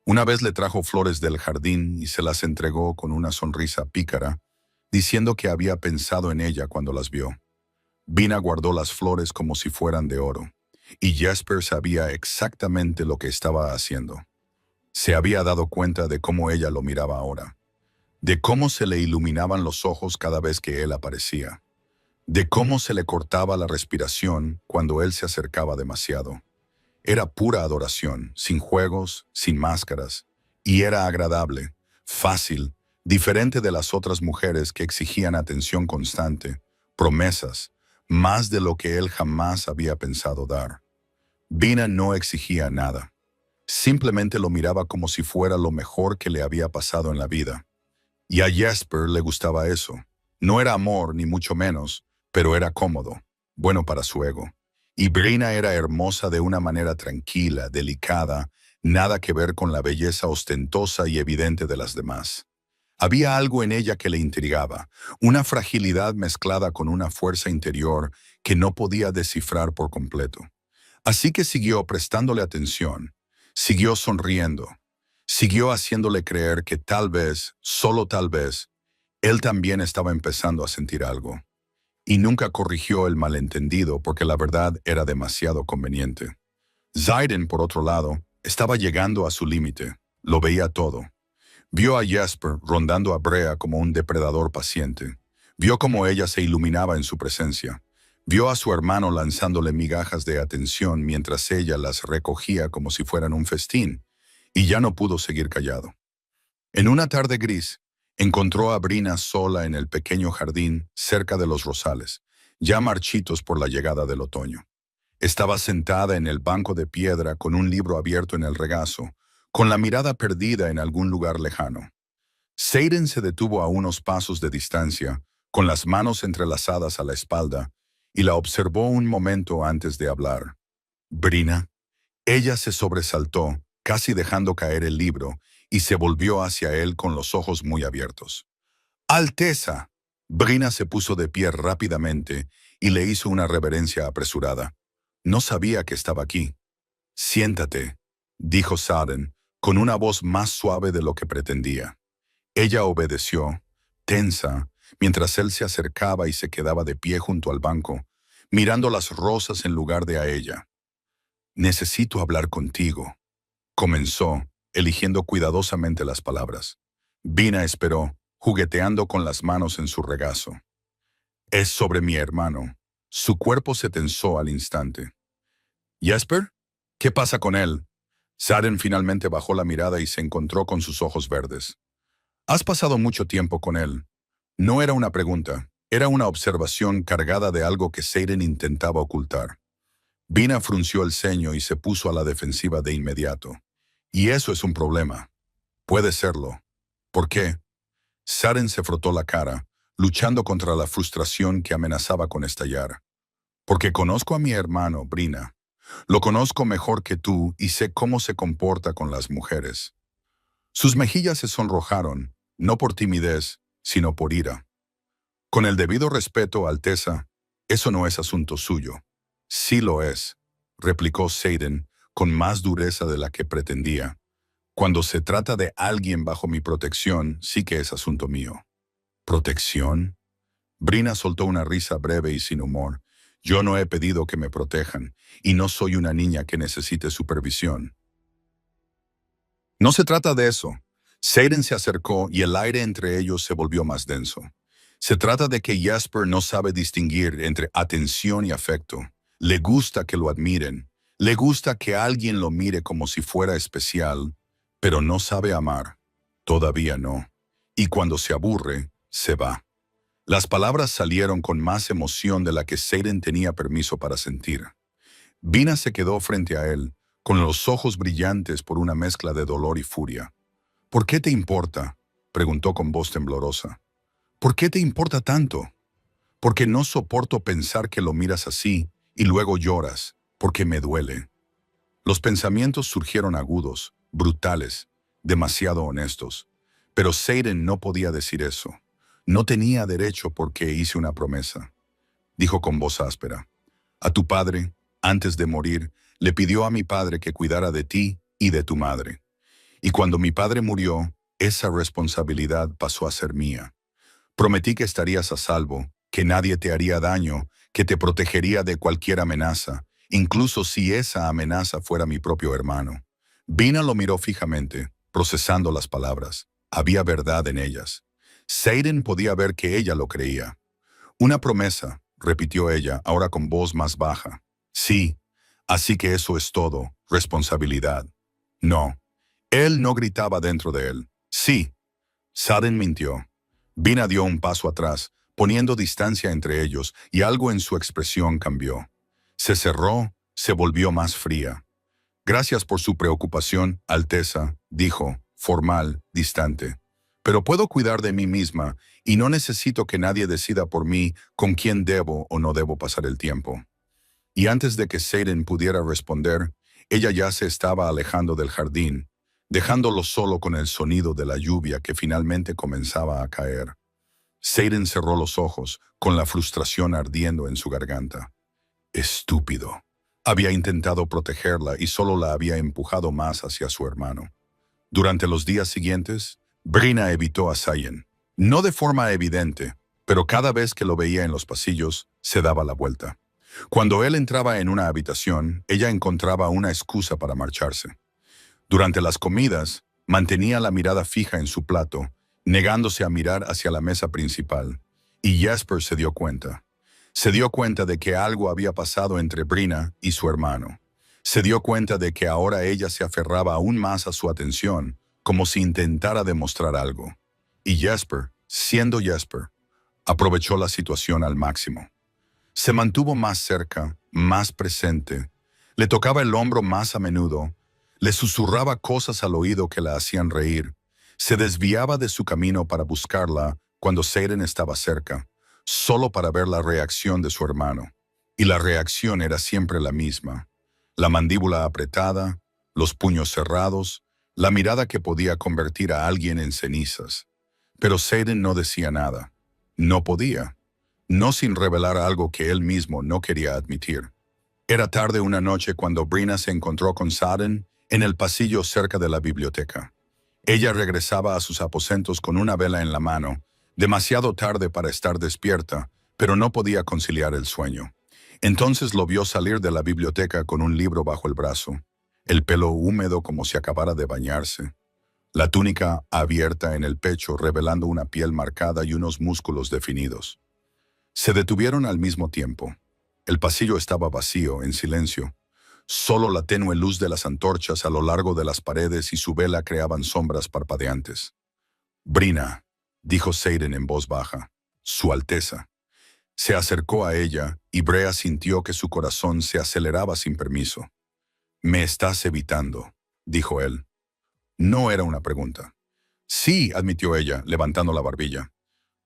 Una vez le trajo flores del jardín y se las entregó con una sonrisa pícara, diciendo que había pensado en ella cuando las vio. Vina guardó las flores como si fueran de oro, y Jesper sabía exactamente lo que estaba haciendo. Se había dado cuenta de cómo ella lo miraba ahora, de cómo se le iluminaban los ojos cada vez que él aparecía, de cómo se le cortaba la respiración cuando él se acercaba demasiado. Era pura adoración, sin juegos, sin máscaras, y era agradable, fácil, diferente de las otras mujeres que exigían atención constante, promesas, más de lo que él jamás había pensado dar. Vina no exigía nada. Simplemente lo miraba como si fuera lo mejor que le había pasado en la vida. Y a Jesper le gustaba eso. No era amor, ni mucho menos, pero era cómodo, bueno para su ego. Y Brina era hermosa de una manera tranquila, delicada, nada que ver con la belleza ostentosa y evidente de las demás. Había algo en ella que le intrigaba, una fragilidad mezclada con una fuerza interior que no podía descifrar por completo. Así que siguió prestándole atención, siguió sonriendo, siguió haciéndole creer que tal vez, solo tal vez, él también estaba empezando a sentir algo. Y nunca corrigió el malentendido porque la verdad era demasiado conveniente. Seiden, por otro lado, estaba llegando a su límite. Lo veía todo. Vio a Jesper rondando a Brea como un depredador paciente. Vio cómo ella se iluminaba en su presencia. Vio a su hermano lanzándole migajas de atención mientras ella las recogía como si fueran un festín, y ya no pudo seguir callado. En una tarde gris, encontró a Brina sola en el pequeño jardín cerca de los rosales, ya marchitos por la llegada del otoño. Estaba sentada en el banco de piedra con un libro abierto en el regazo, con la mirada perdida en algún lugar lejano. Seiden se detuvo a unos pasos de distancia, con las manos entrelazadas a la espalda, y la observó un momento antes de hablar. «Brina». Ella se sobresaltó, casi dejando caer el libro, y se volvió hacia él con los ojos muy abiertos. «¡Alteza!». Brina se puso de pie rápidamente y le hizo una reverencia apresurada. No sabía que estaba aquí. «Siéntate», dijo Seiden, con una voz más suave de lo que pretendía. Ella obedeció, tensa, mientras él se acercaba y se quedaba de pie junto al banco, mirando las rosas en lugar de a ella. «Necesito hablar contigo», comenzó, eligiendo cuidadosamente las palabras. Vina esperó, jugueteando con las manos en su regazo. «Es sobre mi hermano». Su cuerpo se tensó al instante. «¿Jesper? ¿Qué pasa con él?». Seiden finalmente bajó la mirada y se encontró con sus ojos verdes. «Has pasado mucho tiempo con él». No era una pregunta, era una observación cargada de algo que Seiden intentaba ocultar. Vina frunció el ceño y se puso a la defensiva de inmediato. «Y eso es un problema». «Puede serlo». «¿Por qué?». Saren se frotó la cara, luchando contra la frustración que amenazaba con estallar. Porque conozco a mi hermano, Brina. Lo conozco mejor que tú y sé cómo se comporta con las mujeres. Sus mejillas se sonrojaron, no por timidez, sino por ira. Con el debido respeto, Alteza, eso no es asunto suyo. Sí lo es, replicó Xaden con más dureza de la que pretendía. Cuando se trata de alguien bajo mi protección, sí que es asunto mío. ¿Protección? Brina soltó una risa breve y sin humor. Yo no he pedido que me protejan, y no soy una niña que necesite supervisión. No se trata de eso. Xaden se acercó y el aire entre ellos se volvió más denso. Se trata de que Jesper no sabe distinguir entre atención y afecto. Le gusta que lo admiren. Le gusta que alguien lo mire como si fuera especial, pero no sabe amar. Todavía no. Y cuando se aburre, se va. Las palabras salieron con más emoción de la que Xaden tenía permiso para sentir. Vina se quedó frente a él, con los ojos brillantes por una mezcla de dolor y furia. ¿Por qué te importa?, preguntó con voz temblorosa. ¿Por qué te importa tanto? Porque no soporto pensar que lo miras así y luego lloras, porque me duele. Los pensamientos surgieron agudos, brutales, demasiado honestos. Pero Xaden no podía decir eso. No tenía derecho porque hice una promesa. Dijo con voz áspera. A tu padre, antes de morir, le pidió a mi padre que cuidara de ti y de tu madre. Y cuando mi padre murió, esa responsabilidad pasó a ser mía. Prometí que estarías a salvo, que nadie te haría daño, que te protegería de cualquier amenaza, incluso si esa amenaza fuera mi propio hermano. Vina lo miró fijamente, procesando las palabras. Había verdad en ellas. Xaden podía ver que ella lo creía. Una promesa, repitió ella, ahora con voz más baja. Sí, así que eso es todo, responsabilidad. No. Él no gritaba dentro de él. Sí. Xaden mintió. Vina dio un paso atrás, poniendo distancia entre ellos, y algo en su expresión cambió. Se cerró, se volvió más fría. Gracias por su preocupación, Alteza, dijo, formal, distante. Pero puedo cuidar de mí misma, y no necesito que nadie decida por mí con quién debo o no debo pasar el tiempo. Y antes de que Xaden pudiera responder, ella ya se estaba alejando del jardín, dejándolo solo con el sonido de la lluvia que finalmente comenzaba a caer. Xaden cerró los ojos, con la frustración ardiendo en su garganta. Estúpido. Había intentado protegerla y solo la había empujado más hacia su hermano. Durante los días siguientes, Brina evitó a Xaden. No de forma evidente, pero cada vez que lo veía en los pasillos, se daba la vuelta. Cuando él entraba en una habitación, ella encontraba una excusa para marcharse. Durante las comidas, mantenía la mirada fija en su plato, negándose a mirar hacia la mesa principal, y Jesper se dio cuenta. Se dio cuenta de que algo había pasado entre Brina y su hermano. Se dio cuenta de que ahora ella se aferraba aún más a su atención, como si intentara demostrar algo. Y Jesper, siendo Jesper, aprovechó la situación al máximo. Se mantuvo más cerca, más presente. Le tocaba el hombro más a menudo. Le susurraba cosas al oído que la hacían reír. Se desviaba de su camino para buscarla cuando Xaden estaba cerca, solo para ver la reacción de su hermano. Y la reacción era siempre la misma. La mandíbula apretada, los puños cerrados, la mirada que podía convertir a alguien en cenizas. Pero Xaden no decía nada. No podía. No sin revelar algo que él mismo no quería admitir. Era tarde una noche cuando Brina se encontró con Xaden en el pasillo cerca de la biblioteca. Ella regresaba a sus aposentos con una vela en la mano, demasiado tarde para estar despierta, pero no podía conciliar el sueño. Entonces lo vio salir de la biblioteca con un libro bajo el brazo, el pelo húmedo como si acabara de bañarse, la túnica abierta en el pecho revelando una piel marcada y unos músculos definidos. Se detuvieron al mismo tiempo. El pasillo estaba vacío, en silencio. Solo la tenue luz de las antorchas a lo largo de las paredes y su vela creaban sombras parpadeantes. Brina, dijo Xaden en voz baja, Su Alteza. Se acercó a ella y Brea sintió que su corazón se aceleraba sin permiso. Me estás evitando, dijo él. No era una pregunta. Sí, admitió ella, levantando la barbilla.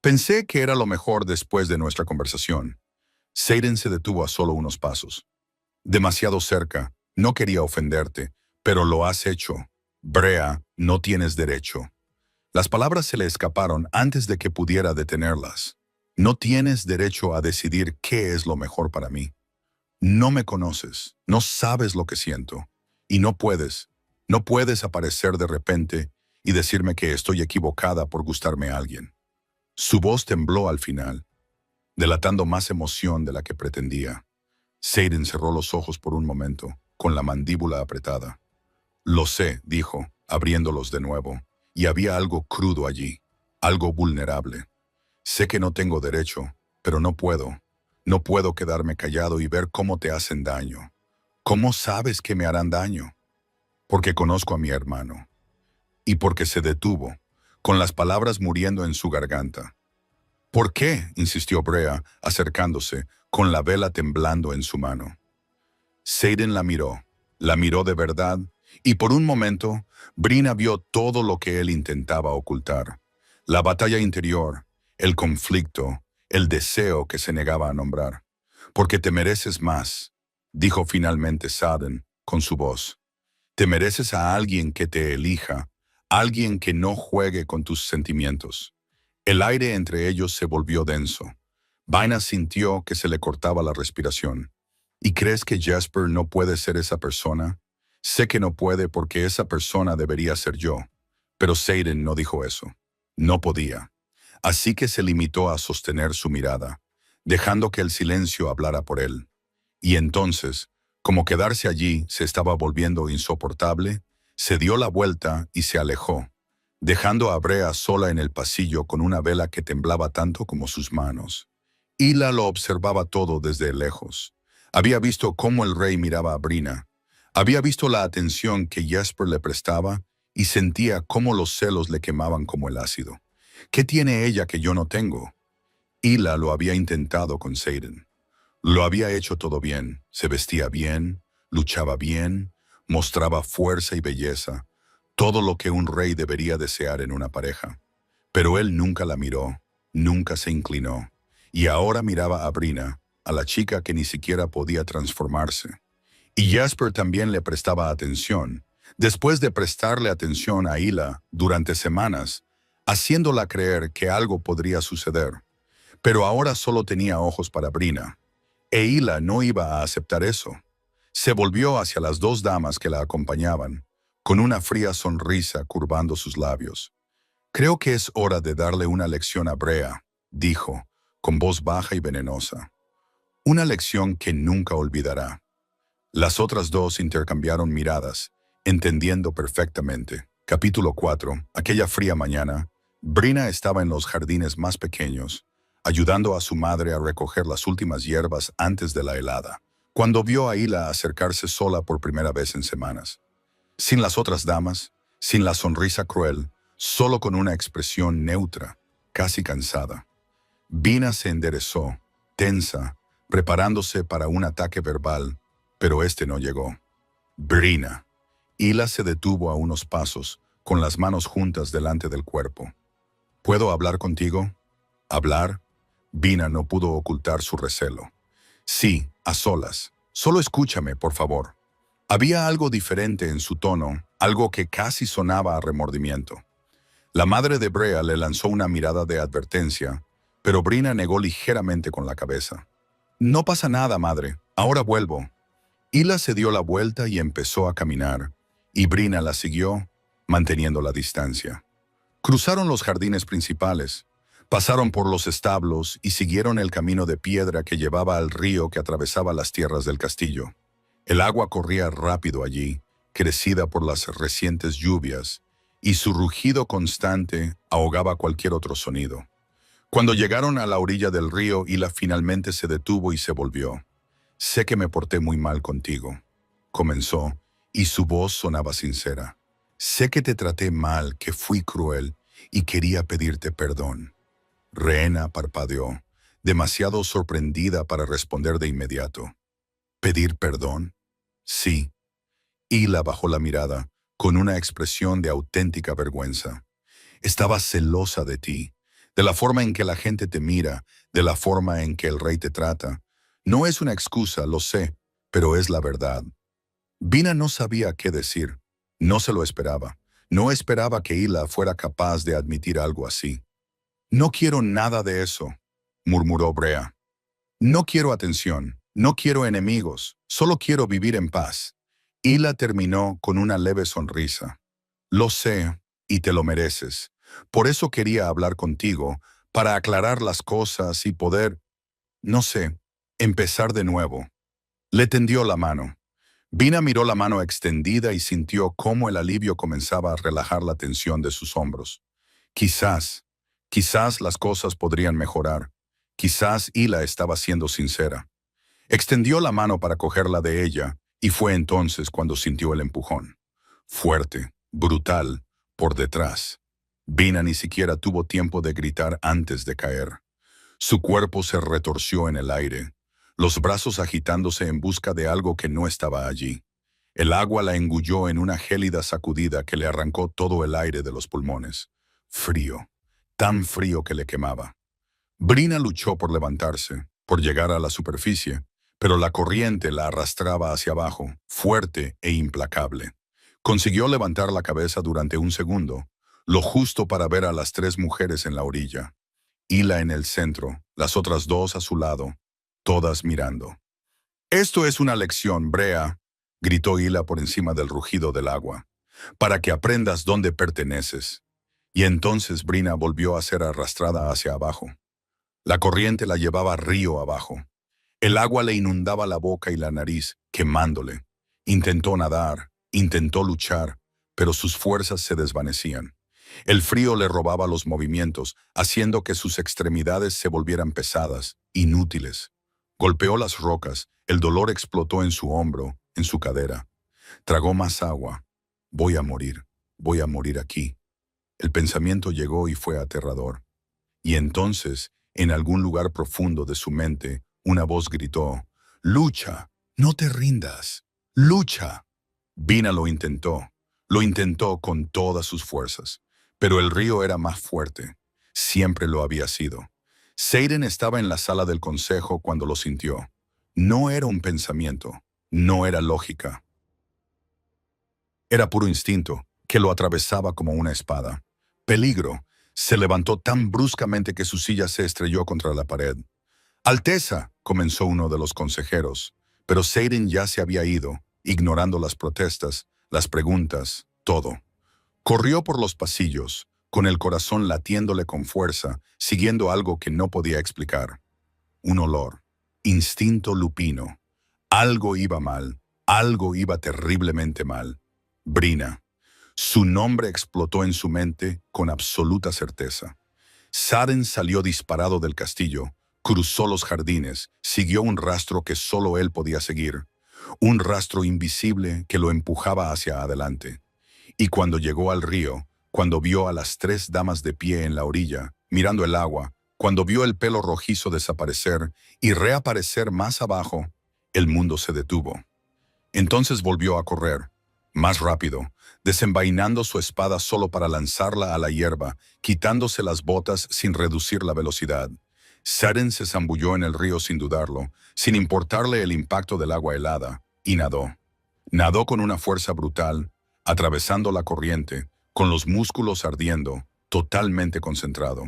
Pensé que era lo mejor después de nuestra conversación. Seiden se detuvo a solo unos pasos. Demasiado cerca. No quería ofenderte, pero lo has hecho. Brea, no tienes derecho. Las palabras se le escaparon antes de que pudiera detenerlas. No tienes derecho a decidir qué es lo mejor para mí. No me conoces, no sabes lo que siento. Y no puedes aparecer de repente y decirme que estoy equivocada por gustarme a alguien. Su voz tembló al final, delatando más emoción de la que pretendía. Seiden cerró los ojos por un momento, con la mandíbula apretada. Lo sé, dijo, abriéndolos de nuevo, y había algo crudo allí, algo vulnerable. Sé que no tengo derecho, pero no puedo. No puedo quedarme callado y ver cómo te hacen daño. ¿Cómo sabes que me harán daño? Porque conozco a mi hermano. Y porque se detuvo, con las palabras muriendo en su garganta. ¿Por qué? Insistió Brea, acercándose, con la vela temblando en su mano. Seiden la miró de verdad, y por un momento, Brina vio todo lo que él intentaba ocultar. La batalla interior, el conflicto, el deseo que se negaba a nombrar. Porque te mereces más, dijo finalmente Saden con su voz. Te mereces a alguien que te elija, alguien que no juegue con tus sentimientos. El aire entre ellos se volvió denso. Vaina sintió que se le cortaba la respiración. ¿Y crees que Jasper no puede ser esa persona? Sé que no puede porque esa persona debería ser yo. Pero Seiden no dijo eso. No podía. Así que se limitó a sostener su mirada, dejando que el silencio hablara por él. Y entonces, como quedarse allí se estaba volviendo insoportable, se dio la vuelta y se alejó, dejando a Brea sola en el pasillo con una vela que temblaba tanto como sus manos. Hila lo observaba todo desde lejos. Había visto cómo el rey miraba a Brina. Había visto la atención que Jasper le prestaba y sentía cómo los celos le quemaban como el ácido. ¿Qué tiene ella que yo no tengo? Hila lo había intentado con Seiden. Lo había hecho todo bien, se vestía bien, luchaba bien, mostraba fuerza y belleza, todo lo que un rey debería desear en una pareja. Pero él nunca la miró, nunca se inclinó, y ahora miraba a Brina, a la chica que ni siquiera podía transformarse. Y Jasper también le prestaba atención, después de prestarle atención a Hila durante semanas, haciéndola creer que algo podría suceder. Pero ahora solo tenía ojos para Brina. E Hila no iba a aceptar eso. Se volvió hacia las dos damas que la acompañaban, con una fría sonrisa curvando sus labios. Creo que es hora de darle una lección a Brea, dijo, con voz baja y venenosa. Una lección que nunca olvidará. Las otras dos intercambiaron miradas, entendiendo perfectamente. Capítulo 4. Aquella fría mañana, Brina estaba en los jardines más pequeños, ayudando a su madre a recoger las últimas hierbas antes de la helada, cuando vio a Hila acercarse sola por primera vez en semanas. Sin las otras damas, sin la sonrisa cruel, solo con una expresión neutra, casi cansada. Brina se enderezó, tensa, preparándose para un ataque verbal, pero este no llegó. Brina. Hila se detuvo a unos pasos, con las manos juntas delante del cuerpo. ¿Puedo hablar contigo? ¿Hablar? Brina no pudo ocultar su recelo. Sí, a solas. Solo escúchame, por favor. Había algo diferente en su tono, algo que casi sonaba a remordimiento. La madre de Brea le lanzó una mirada de advertencia, pero Brina negó ligeramente con la cabeza. No pasa nada, madre. Ahora vuelvo. Hila se dio la vuelta y empezó a caminar, y Brina la siguió, manteniendo la distancia. Cruzaron los jardines principales, pasaron por los establos y siguieron el camino de piedra que llevaba al río que atravesaba las tierras del castillo. El agua corría rápido allí, crecida por las recientes lluvias, y su rugido constante ahogaba cualquier otro sonido. Cuando llegaron a la orilla del río, Hila finalmente se detuvo y se volvió. Sé que me porté muy mal contigo, comenzó, y su voz sonaba sincera. Sé que te traté mal, que fui cruel, y quería pedirte perdón. Rehena parpadeó, demasiado sorprendida para responder de inmediato. ¿Pedir perdón? Sí. Hila bajó la mirada, con una expresión de auténtica vergüenza. Estaba celosa de ti, de la forma en que la gente te mira, de la forma en que el rey te trata. No es una excusa, lo sé, pero es la verdad. Vina no sabía qué decir. No se lo esperaba. No esperaba que Hila fuera capaz de admitir algo así. No quiero nada de eso, murmuró Brea. No quiero atención, no quiero enemigos, solo quiero vivir en paz. Hila terminó con una leve sonrisa. Lo sé, y te lo mereces. Por eso quería hablar contigo, para aclarar las cosas y poder, no sé, empezar de nuevo. Le tendió la mano. Vina miró la mano extendida y sintió cómo el alivio comenzaba a relajar la tensión de sus hombros. Quizás, quizás las cosas podrían mejorar. Quizás Hila estaba siendo sincera. Extendió la mano para cogerla de ella y fue entonces cuando sintió el empujón. Fuerte, brutal, por detrás. Vina ni siquiera tuvo tiempo de gritar antes de caer. Su cuerpo se retorció en el aire, los brazos agitándose en busca de algo que no estaba allí. El agua la engulló en una gélida sacudida que le arrancó todo el aire de los pulmones. Frío, tan frío que le quemaba. Brina luchó por levantarse, por llegar a la superficie, pero la corriente la arrastraba hacia abajo, fuerte e implacable. Consiguió levantar la cabeza durante un segundo, lo justo para ver a las tres mujeres en la orilla. Hila en el centro, las otras dos a su lado, todas mirando. «Esto es una lección, Brea», gritó Hila por encima del rugido del agua, «para que aprendas dónde perteneces». Y entonces Brina volvió a ser arrastrada hacia abajo. La corriente la llevaba río abajo. El agua le inundaba la boca y la nariz, quemándole. Intentó nadar, intentó luchar, pero sus fuerzas se desvanecían. El frío le robaba los movimientos, haciendo que sus extremidades se volvieran pesadas, inútiles. Golpeó las rocas, el dolor explotó en su hombro, en su cadera. Tragó más agua. Voy a morir aquí. El pensamiento llegó y fue aterrador. Y entonces, en algún lugar profundo de su mente, una voz gritó, «Lucha, no te rindas, lucha». Vina lo intentó con todas sus fuerzas, pero el río era más fuerte, siempre lo había sido. Seiden estaba en la sala del consejo cuando lo sintió. No era un pensamiento, no era lógica. Era puro instinto, que lo atravesaba como una espada. Peligro. Se levantó tan bruscamente que su silla se estrelló contra la pared. «Alteza», comenzó uno de los consejeros, pero Seiden ya se había ido, ignorando las protestas, las preguntas, todo. Corrió por los pasillos, con el corazón latiéndole con fuerza, siguiendo algo que no podía explicar. Un olor, instinto lupino. Algo iba mal, algo iba terriblemente mal. Brina. Su nombre explotó en su mente con absoluta certeza. Saren salió disparado del castillo, cruzó los jardines, siguió un rastro que solo él podía seguir, un rastro invisible que lo empujaba hacia adelante. Y cuando llegó al río, cuando vio a las tres damas de pie en la orilla, mirando el agua, cuando vio el pelo rojizo desaparecer y reaparecer más abajo, el mundo se detuvo. Entonces volvió a correr, más rápido, desenvainando su espada solo para lanzarla a la hierba, quitándose las botas sin reducir la velocidad. Saren se zambulló en el río sin dudarlo, sin importarle el impacto del agua helada, y nadó. Nadó con una fuerza brutal, atravesando la corriente, con los músculos ardiendo, totalmente concentrado.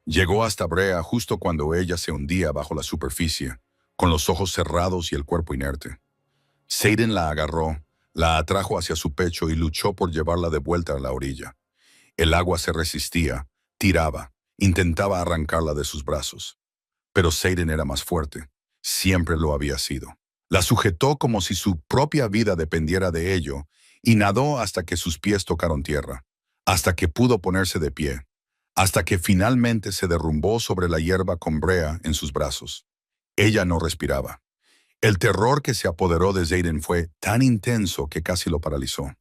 Llegó hasta Brea justo cuando ella se hundía bajo la superficie, con los ojos cerrados y el cuerpo inerte. Seiden la agarró, la atrajo hacia su pecho y luchó por llevarla de vuelta a la orilla. El agua se resistía, tiraba, intentaba arrancarla de sus brazos. Pero Seiden era más fuerte, siempre lo había sido. La sujetó como si su propia vida dependiera de ello y nadó hasta que sus pies tocaron tierra, hasta que pudo ponerse de pie, hasta que finalmente se derrumbó sobre la hierba con Brea en sus brazos. Ella no respiraba. El terror que se apoderó de Seiden fue tan intenso que casi lo paralizó.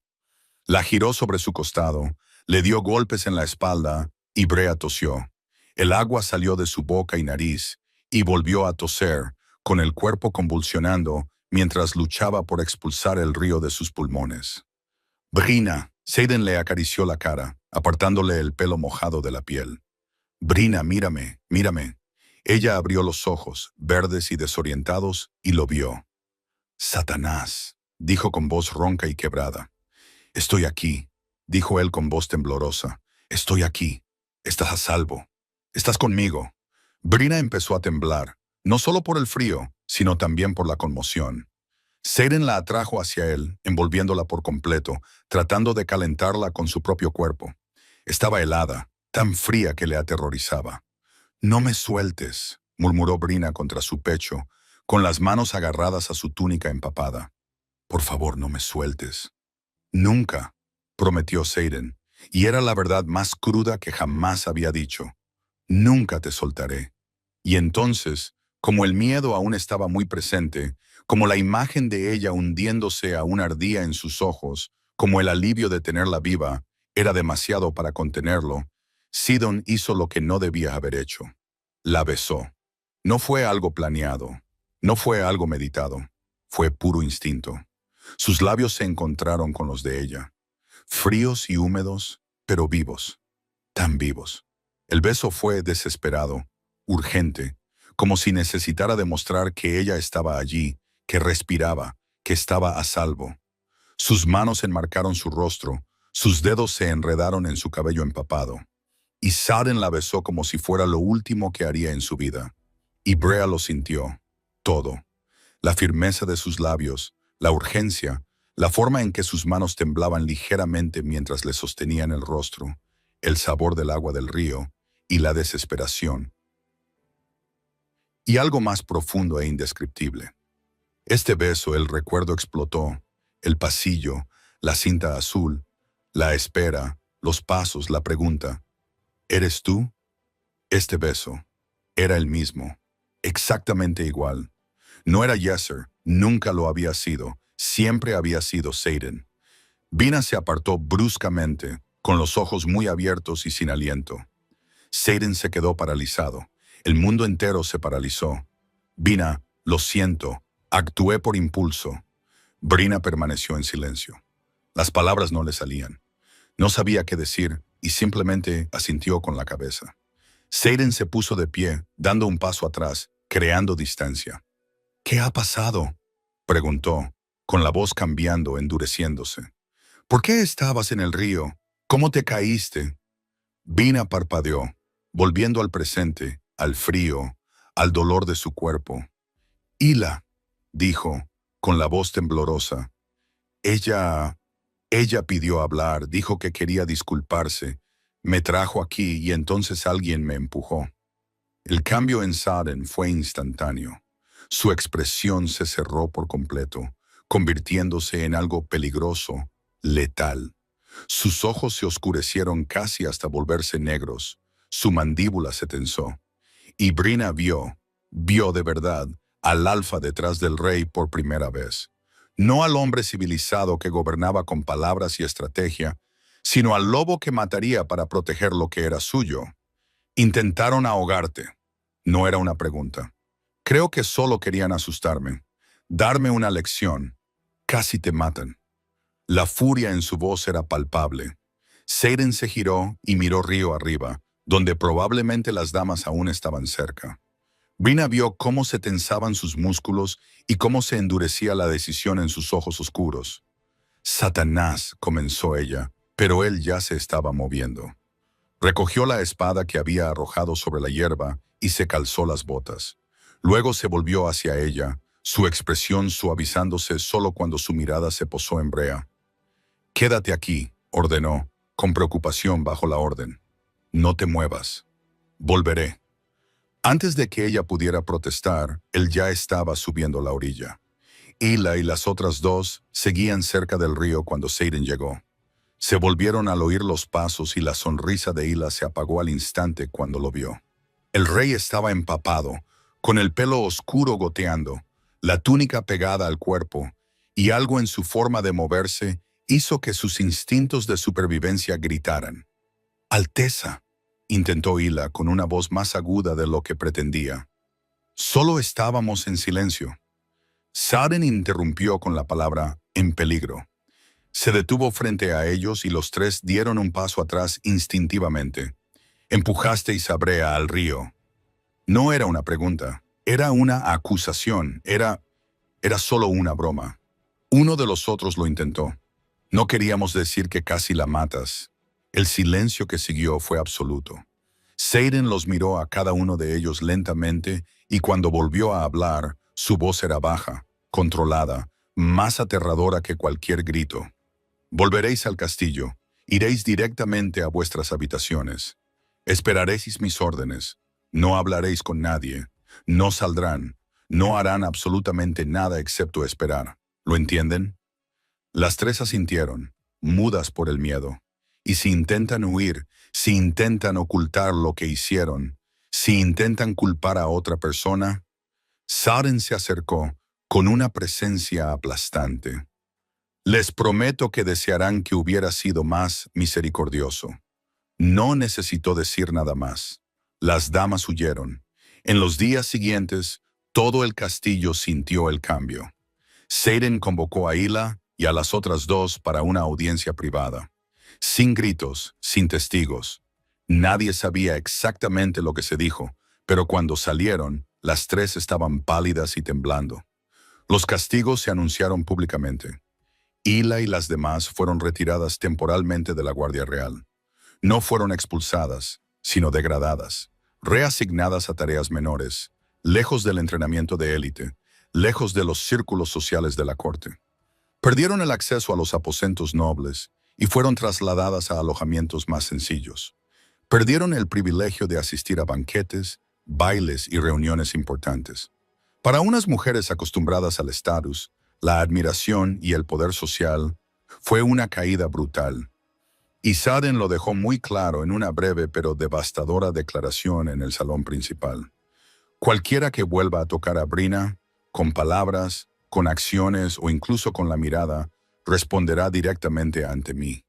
La giró sobre su costado, le dio golpes en la espalda y Brea tosió. El agua salió de su boca y nariz y volvió a toser, con el cuerpo convulsionando mientras luchaba por expulsar el río de sus pulmones. «Brina», Seiden le acarició la cara. apartándole el pelo mojado de la piel. «Brina, mírame, mírame». Ella abrió los ojos, verdes y desorientados, y lo vio. «Satanás», dijo con voz ronca y quebrada. «Estoy aquí», dijo él con voz temblorosa. «Estoy aquí. Estás a salvo. Estás conmigo». Brina empezó a temblar, no solo por el frío, sino también por la conmoción. Seiren la atrajo hacia él, envolviéndola por completo, tratando de calentarla con su propio cuerpo. Estaba helada, tan fría que le aterrorizaba. «No me sueltes», murmuró Brina contra su pecho, con las manos agarradas a su túnica empapada. «Por favor, no me sueltes». «Nunca», prometió Seiren, y era la verdad más cruda que jamás había dicho. «Nunca te soltaré». Y entonces, como el miedo aún estaba muy presente, como la imagen de ella hundiéndose aún ardía en sus ojos, como el alivio de tenerla viva era demasiado para contenerlo, Sidon hizo lo que no debía haber hecho. La besó. No fue algo planeado, no fue algo meditado, fue puro instinto. Sus labios se encontraron con los de ella, fríos y húmedos, pero vivos, tan vivos. El beso fue desesperado, urgente, como si necesitara demostrar que ella estaba allí, que respiraba, que estaba a salvo. Sus manos enmarcaron su rostro, sus dedos se enredaron en su cabello empapado. Y Saren la besó como si fuera lo último que haría en su vida. Y Brea lo sintió, todo. La firmeza de sus labios, la urgencia, la forma en que sus manos temblaban ligeramente mientras le sostenían el rostro, el sabor del agua del río y la desesperación. Y algo más profundo e indescriptible. Este beso, el recuerdo explotó, el pasillo, la cinta azul, la espera, los pasos, la pregunta. ¿Eres tú? Este beso era el mismo, exactamente igual. No era Yeser, nunca lo había sido, siempre había sido Seiren. Vina se apartó bruscamente, con los ojos muy abiertos y sin aliento. Seiren se quedó paralizado. El mundo entero se paralizó. «Vina, lo siento, actué por impulso». Brina permaneció en silencio. Las palabras no le salían. No sabía qué decir y simplemente asintió con la cabeza. Seiren se puso de pie, dando un paso atrás, creando distancia. «¿Qué ha pasado?», preguntó, con la voz cambiando, endureciéndose. «¿Por qué estabas en el río? ¿Cómo te caíste?». Vina parpadeó, volviendo al presente, al frío, al dolor de su cuerpo. «Hila», dijo, con la voz temblorosa. Ella pidió hablar, dijo que quería disculparse. Me trajo aquí y entonces alguien me empujó». El cambio en Saren fue instantáneo. Su expresión se cerró por completo, convirtiéndose en algo peligroso, letal. Sus ojos se oscurecieron casi hasta volverse negros. Su mandíbula se tensó. Y Brina vio de verdad, al alfa detrás del rey por primera vez. No al hombre civilizado que gobernaba con palabras y estrategia, sino al lobo que mataría para proteger lo que era suyo. «Intentaron ahogarte». No era una pregunta. «Creo que solo querían asustarme, darme una lección. Casi te matan». La furia en su voz era palpable. Seiren se giró y miró río arriba, donde probablemente las damas aún estaban cerca. Brina vio cómo se tensaban sus músculos y cómo se endurecía la decisión en sus ojos oscuros. «Satanás», comenzó ella, pero él ya se estaba moviendo. Recogió la espada que había arrojado sobre la hierba y se calzó las botas. Luego se volvió hacia ella, su expresión suavizándose solo cuando su mirada se posó en Brea. «Quédate aquí», ordenó, con preocupación bajo la orden. «No te muevas. Volveré». Antes de que ella pudiera protestar, él ya estaba subiendo la orilla. Hila y las otras dos seguían cerca del río cuando Seiren llegó. Se volvieron al oír los pasos y la sonrisa de Hila se apagó al instante cuando lo vio. El rey estaba empapado, con el pelo oscuro goteando, la túnica pegada al cuerpo, y algo en su forma de moverse hizo que sus instintos de supervivencia gritaran. «Alteza», intentó Hila con una voz más aguda de lo que pretendía. Solo estábamos en silencio. Saren interrumpió con la palabra «en peligro». Se detuvo frente a ellos y los tres dieron un paso atrás instintivamente. Empujasteis a Brea al río. No era una pregunta, era una acusación, era solo una broma. Uno de los otros lo intentó. No queríamos decir que casi la matas. El silencio que siguió fue absoluto. Seiden los miró a cada uno de ellos lentamente y cuando volvió a hablar, su voz era baja, controlada, más aterradora que cualquier grito. Volveréis al castillo, iréis directamente a vuestras habitaciones. Esperaréis mis órdenes, no hablaréis con nadie, no saldrán, no harán absolutamente nada excepto esperar. ¿Lo entienden? Las tres asintieron, mudas por el miedo. Y si intentan huir, si intentan ocultar lo que hicieron, si intentan culpar a otra persona, Saren se acercó con una presencia aplastante. Les prometo que desearán que hubiera sido más misericordioso. No necesitó decir nada más. Las damas huyeron. En los días siguientes, todo el castillo sintió el cambio. Seiden convocó a Hila y a las otras dos para una audiencia privada. Sin gritos, sin testigos. Nadie sabía exactamente lo que se dijo, pero cuando salieron, las tres estaban pálidas y temblando. Los castigos se anunciaron públicamente. Hila y las demás fueron retiradas temporalmente de la Guardia Real. No fueron expulsadas, sino degradadas, reasignadas a tareas menores, lejos del entrenamiento de élite, lejos de los círculos sociales de la corte. Perdieron el acceso a los aposentos nobles y fueron trasladadas a alojamientos más sencillos. Perdieron el privilegio de asistir a banquetes, bailes y reuniones importantes. Para unas mujeres acostumbradas al estatus, la admiración y el poder social fue una caída brutal. Y Saren lo dejó muy claro en una breve pero devastadora declaración en el salón principal. Cualquiera que vuelva a tocar a Brina, con palabras, con acciones o incluso con la mirada, responderá directamente ante mí.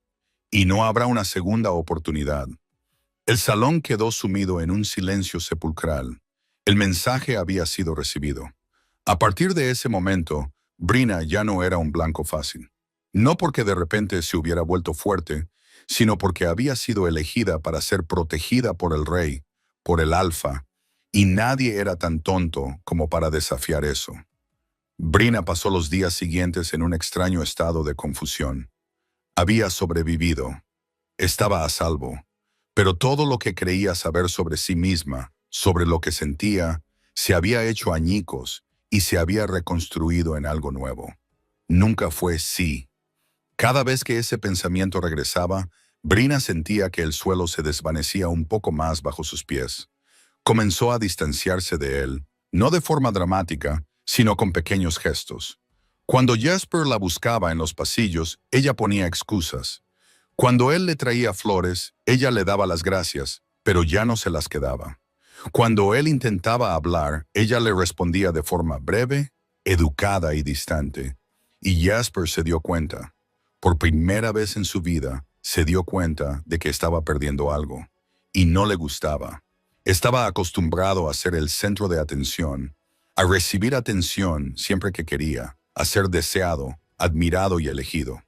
Y no habrá una segunda oportunidad. El salón quedó sumido en un silencio sepulcral. El mensaje había sido recibido. A partir de ese momento, Brina ya no era un blanco fácil. No porque de repente se hubiera vuelto fuerte, sino porque había sido elegida para ser protegida por el rey, por el alfa, y nadie era tan tonto como para desafiar eso. Brina pasó los días siguientes en un extraño estado de confusión. Había sobrevivido, estaba a salvo, pero todo lo que creía saber sobre sí misma, sobre lo que sentía, se había hecho añicos y se había reconstruido en algo nuevo. Nunca fue sí. Cada vez que ese pensamiento regresaba, Brina sentía que el suelo se desvanecía un poco más bajo sus pies. Comenzó a distanciarse de él, no de forma dramática, sino con pequeños gestos. Cuando Jesper la buscaba en los pasillos, ella ponía excusas. Cuando él le traía flores, ella le daba las gracias, pero ya no se las quedaba. Cuando él intentaba hablar, ella le respondía de forma breve, educada y distante. Y Jesper se dio cuenta. Por primera vez en su vida, se dio cuenta de que estaba perdiendo algo. Y no le gustaba. Estaba acostumbrado a ser el centro de atención, a recibir atención siempre que quería, a ser deseado, admirado y elegido.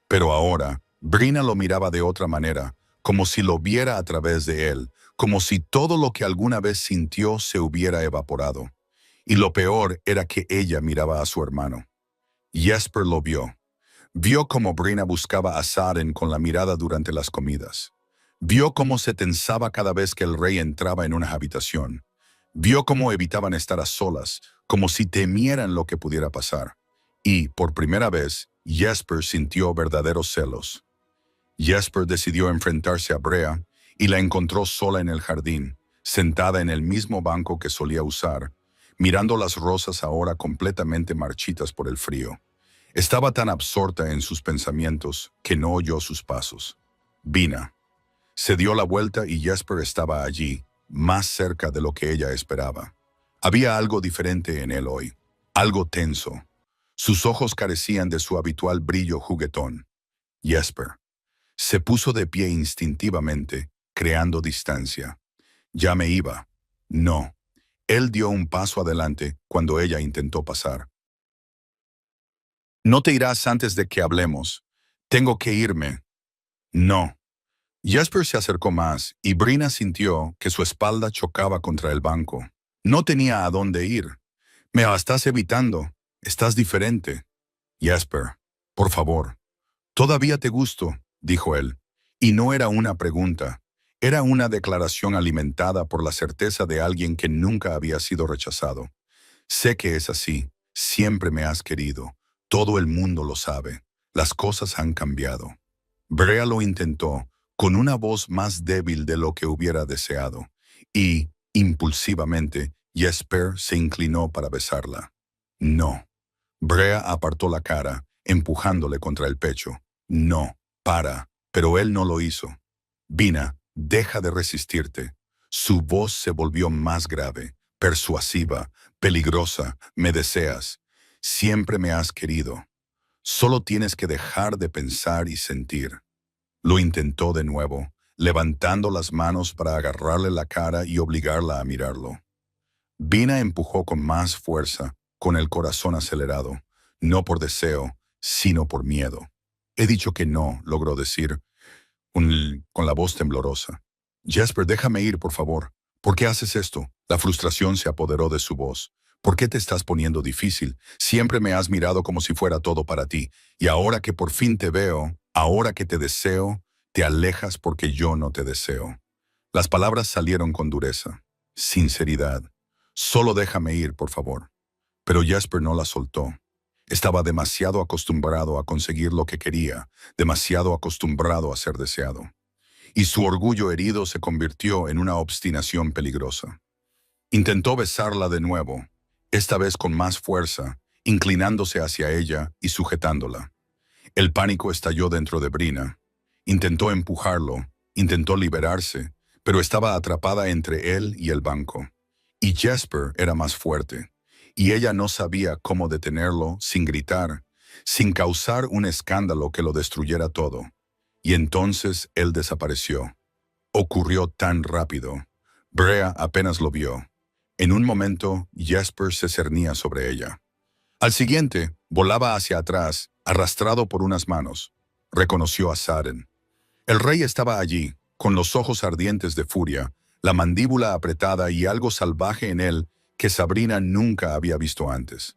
Pero ahora, Brina lo miraba de otra manera, como si lo viera a través de él, como si todo lo que alguna vez sintió se hubiera evaporado. Y lo peor era que ella miraba a su hermano. Jesper lo vio. Vio cómo Brina buscaba a Saren con la mirada durante las comidas. Vio cómo se tensaba cada vez que el rey entraba en una habitación. Vio cómo evitaban estar a solas, como si temieran lo que pudiera pasar. Y, por primera vez, Jesper sintió verdaderos celos. Jesper decidió enfrentarse a Brea y la encontró sola en el jardín, sentada en el mismo banco que solía usar, mirando las rosas ahora completamente marchitas por el frío. Estaba tan absorta en sus pensamientos que no oyó sus pasos. Vina. Se dio la vuelta y Jesper estaba allí, más cerca de lo que ella esperaba. Había algo diferente en él hoy, algo tenso. Sus ojos carecían de su habitual brillo juguetón. Jesper. Se puso de pie instintivamente, creando distancia. Ya me iba. No. Él dio un paso adelante cuando ella intentó pasar. No te irás antes de que hablemos. Tengo que irme. No. Jasper se acercó más y Brina sintió que su espalda chocaba contra el banco. No tenía a dónde ir. Me estás evitando. Estás diferente. Jasper, por favor. Todavía te gusto, dijo él. Y no era una pregunta. Era una declaración alimentada por la certeza de alguien que nunca había sido rechazado. Sé que es así. Siempre me has querido. Todo el mundo lo sabe. Las cosas han cambiado. Brea lo intentó, con una voz más débil de lo que hubiera deseado, y, impulsivamente, Jesper se inclinó para besarla. No. Brea apartó la cara, empujándole contra el pecho. No, para. Pero él no lo hizo. Vina, deja de resistirte. Su voz se volvió más grave, persuasiva, peligrosa. Me deseas. Siempre me has querido. Solo tienes que dejar de pensar y sentir. Lo intentó de nuevo, levantando las manos para agarrarle la cara y obligarla a mirarlo. Vina empujó con más fuerza, con el corazón acelerado, no por deseo, sino por miedo. He dicho que no, logró decir, con la voz temblorosa. Jasper, déjame ir, por favor. ¿Por qué haces esto? La frustración se apoderó de su voz. ¿Por qué te estás poniendo difícil? Siempre me has mirado como si fuera todo para ti. Y ahora que por fin te veo, ahora que te deseo, te alejas porque yo no te deseo. Las palabras salieron con dureza, sinceridad. Solo déjame ir, por favor. Pero Jasper no la soltó. Estaba demasiado acostumbrado a conseguir lo que quería, demasiado acostumbrado a ser deseado. Y su orgullo herido se convirtió en una obstinación peligrosa. Intentó besarla de nuevo, esta vez con más fuerza, inclinándose hacia ella y sujetándola. El pánico estalló dentro de Brina. Intentó empujarlo, intentó liberarse, pero estaba atrapada entre él y el banco. Y Jasper era más fuerte, y ella no sabía cómo detenerlo sin gritar, sin causar un escándalo que lo destruyera todo. Y entonces él desapareció. Ocurrió tan rápido. Brea apenas lo vio. En un momento, Jasper se cernía sobre ella. Al siguiente, volaba hacia atrás, arrastrado por unas manos. Reconoció a Saren. El rey estaba allí, con los ojos ardientes de furia, la mandíbula apretada y algo salvaje en él que Sabrina nunca había visto antes.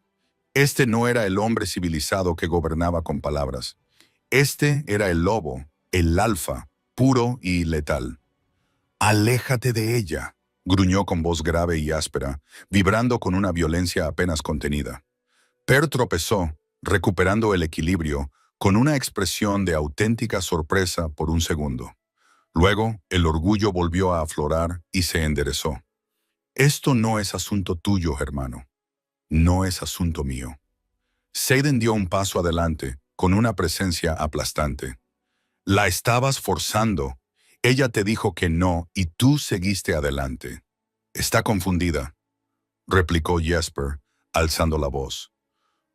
Este no era el hombre civilizado que gobernaba con palabras. Este era el lobo, el alfa, puro y letal. «Aléjate de ella», gruñó con voz grave y áspera, vibrando con una violencia apenas contenida. Per tropezó, recuperando el equilibrio, con una expresión de auténtica sorpresa por un segundo. Luego, el orgullo volvió a aflorar y se enderezó. «Esto no es asunto tuyo, hermano. No es asunto mío». Xaden dio un paso adelante, con una presencia aplastante. «La estabas forzando. Ella te dijo que no y tú seguiste adelante». «Está confundida», replicó Jasper, alzando la voz.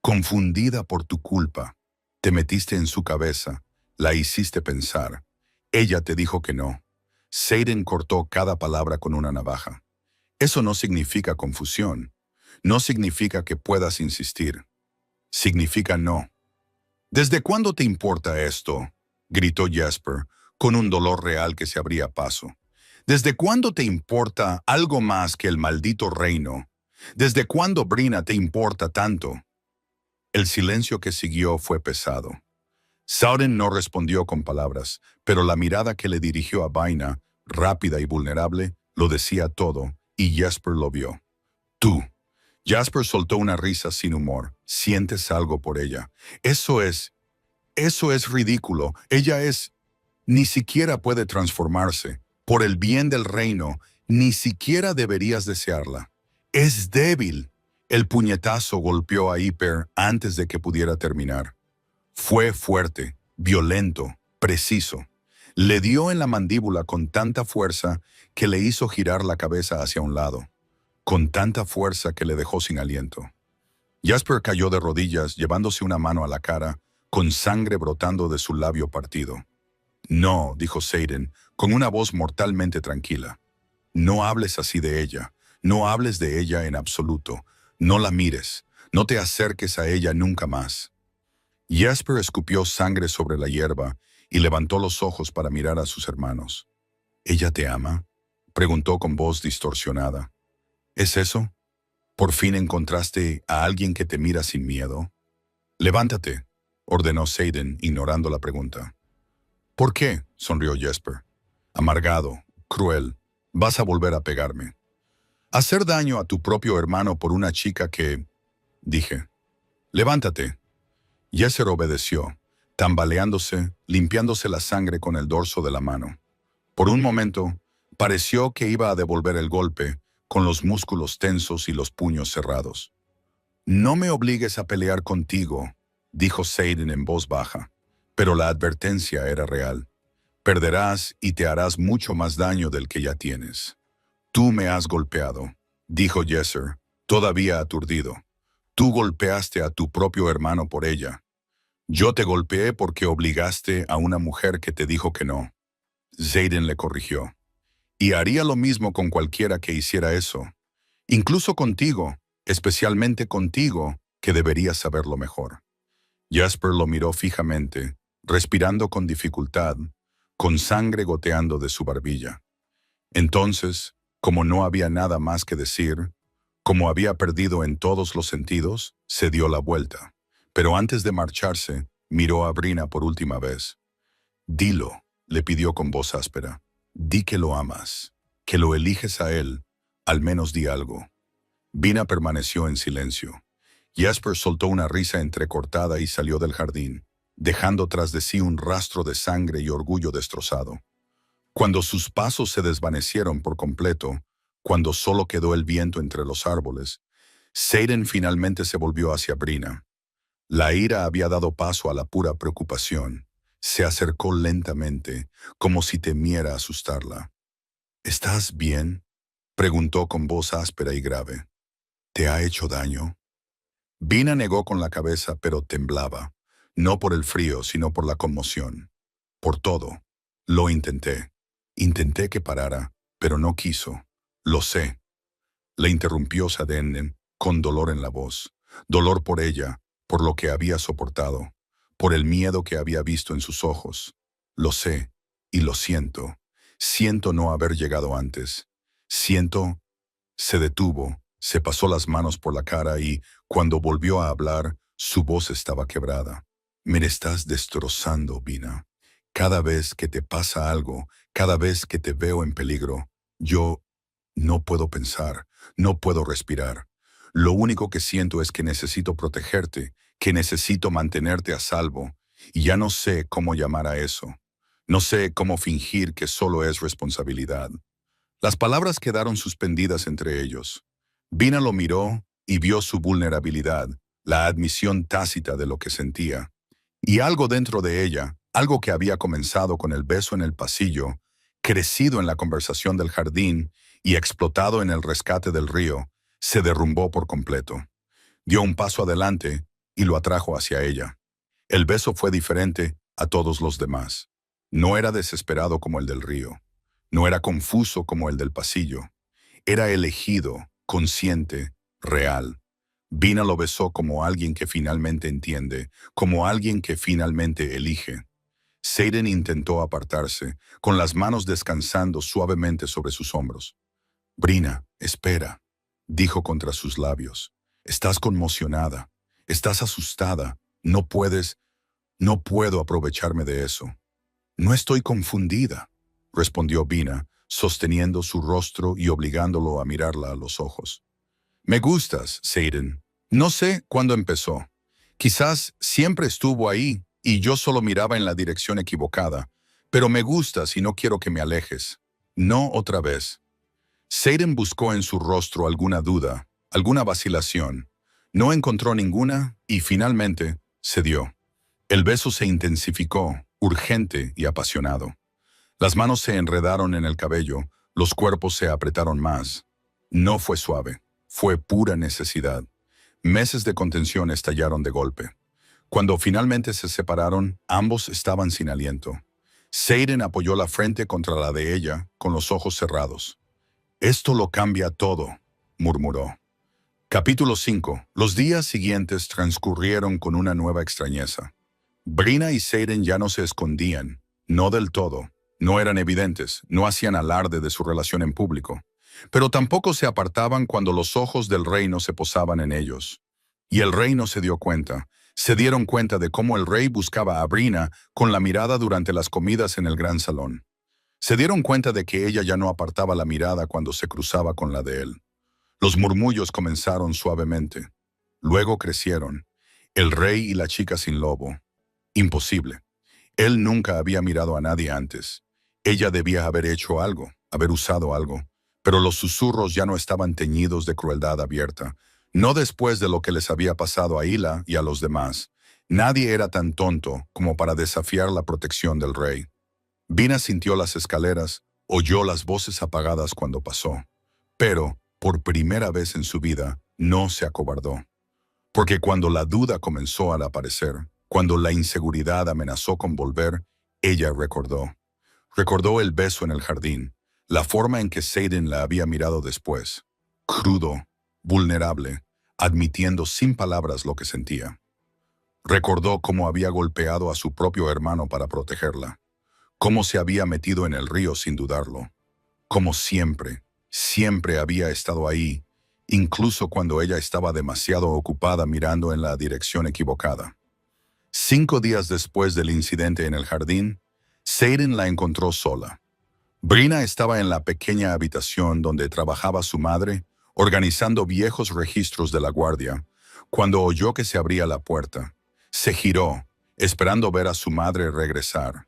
«Confundida por tu culpa. Te metiste en su cabeza, la hiciste pensar. Ella te dijo que no». Xaden cortó cada palabra con una navaja. «Eso no significa confusión. No significa que puedas insistir. Significa no». «¿Desde cuándo te importa esto?», gritó Jasper, con un dolor real que se abría paso. «¿Desde cuándo te importa algo más que el maldito reino? ¿Desde cuándo Brina te importa tanto?». El silencio que siguió fue pesado. Sauren no respondió con palabras, pero la mirada que le dirigió a Vaina, rápida y vulnerable, lo decía todo, y Jasper lo vio. «Tú». Jasper soltó una risa sin humor. «Sientes algo por ella. Eso es ridículo. Ella es... Ni siquiera puede transformarse. Por el bien del reino, ni siquiera deberías desearla. Es débil». El puñetazo golpeó a Hiper antes de que pudiera terminar. Fue fuerte, violento, preciso. Le dio en la mandíbula con tanta fuerza que le hizo girar la cabeza hacia un lado. Con tanta fuerza que le dejó sin aliento. Jasper cayó de rodillas, llevándose una mano a la cara, con sangre brotando de su labio partido. «No», dijo Xaden, con una voz mortalmente tranquila. «No hables así de ella. No hables de ella en absoluto. No la mires. No te acerques a ella nunca más». Jasper escupió sangre sobre la hierba y levantó los ojos para mirar a sus hermanos. ¿Ella te ama?, preguntó con voz distorsionada. ¿Es eso? ¿Por fin encontraste a alguien que te mira sin miedo? Levántate, ordenó Xaden, ignorando la pregunta. ¿Por qué?, sonrió Jasper. Amargado, cruel, vas a volver a pegarme. Hacer daño a tu propio hermano por una chica que... Dije. Levántate. Jasper obedeció, tambaleándose, limpiándose la sangre con el dorso de la mano. Por un momento, pareció que iba a devolver el golpe, con los músculos tensos y los puños cerrados. No me obligues a pelear contigo, dijo Xaden en voz baja, pero la advertencia era real. Perderás y te harás mucho más daño del que ya tienes. Tú me has golpeado, dijo Jasper, todavía aturdido. Tú golpeaste a tu propio hermano por ella. Yo te golpeé porque obligaste a una mujer que te dijo que no. Xaden le corrigió. Y haría lo mismo con cualquiera que hiciera eso. Incluso contigo, especialmente contigo, que deberías saberlo mejor. Jasper lo miró fijamente, respirando con dificultad, con sangre goteando de su barbilla. Entonces, como no había nada más que decir, como había perdido en todos los sentidos, se dio la vuelta. Pero antes de marcharse, miró a Brina por última vez. Dilo, le pidió con voz áspera. Di que lo amas, que lo eliges a él, al menos di algo. Brina permaneció en silencio. Jasper soltó una risa entrecortada y salió del jardín, dejando tras de sí un rastro de sangre y orgullo destrozado. Cuando sus pasos se desvanecieron por completo, cuando solo quedó el viento entre los árboles, Xaden finalmente se volvió hacia Brina. La ira había dado paso a la pura preocupación. Se acercó lentamente, como si temiera asustarla. ¿Estás bien?, preguntó con voz áspera y grave. ¿Te ha hecho daño? Brina negó con la cabeza, pero temblaba, no por el frío, sino por la conmoción. Por todo. Lo intenté. Intenté que parara, pero no quiso. Lo sé. Le interrumpió Xaden con dolor en la voz. Dolor por ella, por lo que había soportado, por el miedo que había visto en sus ojos. Lo sé, y lo siento. Siento no haber llegado antes. Siento... Se detuvo, se pasó las manos por la cara y, cuando volvió a hablar, su voz estaba quebrada. Me estás destrozando, Brina. Cada vez que te pasa algo, cada vez que te veo en peligro, yo no puedo pensar, no puedo respirar. Lo único que siento es que necesito protegerte, que necesito mantenerte a salvo, y ya no sé cómo llamar a eso. No sé cómo fingir que solo es responsabilidad. Las palabras quedaron suspendidas entre ellos. Brina lo miró y vio su vulnerabilidad, la admisión tácita de lo que sentía. Y algo dentro de ella, algo que había comenzado con el beso en el pasillo, crecido en la conversación del jardín y explotado en el rescate del río, se derrumbó por completo. Dio un paso adelante y lo atrajo hacia ella. El beso fue diferente a todos los demás. No era desesperado como el del río. No era confuso como el del pasillo. Era elegido, consciente, real. Brina lo besó como alguien que finalmente entiende, como alguien que finalmente elige. Xaden intentó apartarse, con las manos descansando suavemente sobre sus hombros. Brina, espera, dijo contra sus labios. Estás conmocionada, estás asustada, no puedo aprovecharme de eso. No estoy confundida, respondió Brina, sosteniendo su rostro y obligándolo a mirarla a los ojos. Me gustas, Xaden. No sé cuándo empezó. Quizás siempre estuvo ahí y yo solo miraba en la dirección equivocada, pero me gustas y no quiero que me alejes. No otra vez. Xaden buscó en su rostro alguna duda, alguna vacilación. No encontró ninguna y finalmente cedió. El beso se intensificó, urgente y apasionado. Las manos se enredaron en el cabello, los cuerpos se apretaron más. No fue suave, fue pura necesidad. Meses de contención estallaron de golpe. Cuando finalmente se separaron, ambos estaban sin aliento. Xaden apoyó la frente contra la de ella, con los ojos cerrados. Esto lo cambia todo, murmuró. Capítulo 5. Los días siguientes transcurrieron con una nueva extrañeza. Brina y Seiden ya no se escondían, no del todo, no eran evidentes, no hacían alarde de su relación en público, pero tampoco se apartaban cuando los ojos del reino se posaban en ellos. Y el reino se dieron cuenta de cómo el rey buscaba a Brina con la mirada durante las comidas en el gran salón. Se dieron cuenta de que ella ya no apartaba la mirada cuando se cruzaba con la de él. Los murmullos comenzaron suavemente. Luego crecieron. El rey y la chica sin lobo. Imposible. Él nunca había mirado a nadie antes. Ella debía haber hecho algo, haber usado algo. Pero los susurros ya no estaban teñidos de crueldad abierta. No después de lo que les había pasado a Hila y a los demás. Nadie era tan tonto como para desafiar la protección del rey. Vina sintió las escaleras, oyó las voces apagadas cuando pasó. Pero, por primera vez en su vida, no se acobardó. Porque cuando la duda comenzó a aparecer, cuando la inseguridad amenazó con volver, ella recordó. Recordó el beso en el jardín, la forma en que Seiden la había mirado después. Crudo, vulnerable, admitiendo sin palabras lo que sentía. Recordó cómo había golpeado a su propio hermano para protegerla. Cómo se había metido en el río sin dudarlo. Cómo siempre, siempre había estado ahí, incluso cuando ella estaba demasiado ocupada mirando en la dirección equivocada. 5 días después del incidente en el jardín, Seiden la encontró sola. Brina estaba en la pequeña habitación donde trabajaba su madre, organizando viejos registros de la guardia, cuando oyó que se abría la puerta. Se giró, esperando ver a su madre regresar.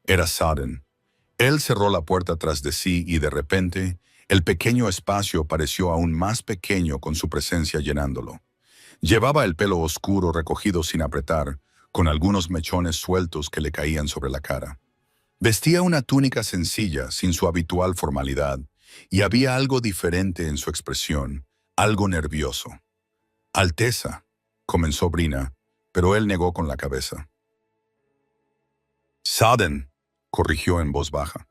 Era Sutton. Él cerró la puerta tras de sí y de repente, el pequeño espacio pareció aún más pequeño con su presencia llenándolo. Llevaba el pelo oscuro recogido sin apretar, con algunos mechones sueltos que le caían sobre la cara. Vestía una túnica sencilla, sin su habitual formalidad, y había algo diferente en su expresión, algo nervioso. «Alteza», comenzó Brina, pero él negó con la cabeza. «Sutton», corrigió en voz baja.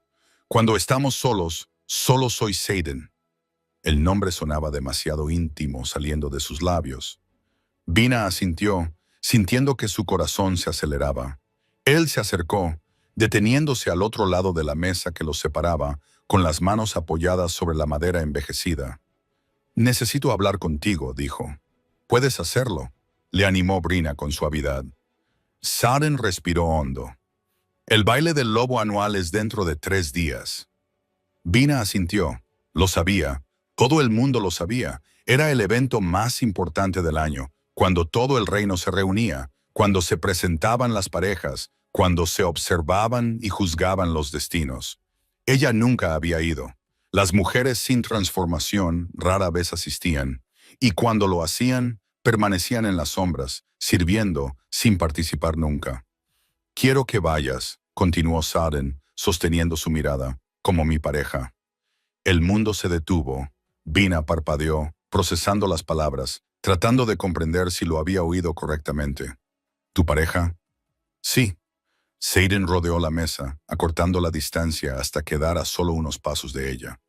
«Cuando estamos solos, solo soy Seiden». El nombre sonaba demasiado íntimo saliendo de sus labios. Brina asintió, sintiendo que su corazón se aceleraba. Él se acercó, deteniéndose al otro lado de la mesa que los separaba, con las manos apoyadas sobre la madera envejecida. «Necesito hablar contigo», dijo. «Puedes hacerlo», le animó Brina con suavidad. Sutton respiró hondo. «El baile del lobo anual es dentro de 3 días». Brina asintió. Lo sabía. Todo el mundo lo sabía. Era el evento más importante del año, cuando todo el reino se reunía, cuando se presentaban las parejas, cuando se observaban y juzgaban los destinos. Ella nunca había ido. Las mujeres sin transformación rara vez asistían, y cuando lo hacían, permanecían en las sombras, sirviendo sin participar nunca. «Quiero que vayas», continuó Sutton, sosteniendo su mirada, «como mi pareja». El mundo se detuvo. Brina parpadeó, procesando las palabras, tratando de comprender si lo había oído correctamente. «¿Tu pareja?» «Sí». Seiden rodeó la mesa, acortando la distancia hasta quedar a solo unos pasos de ella.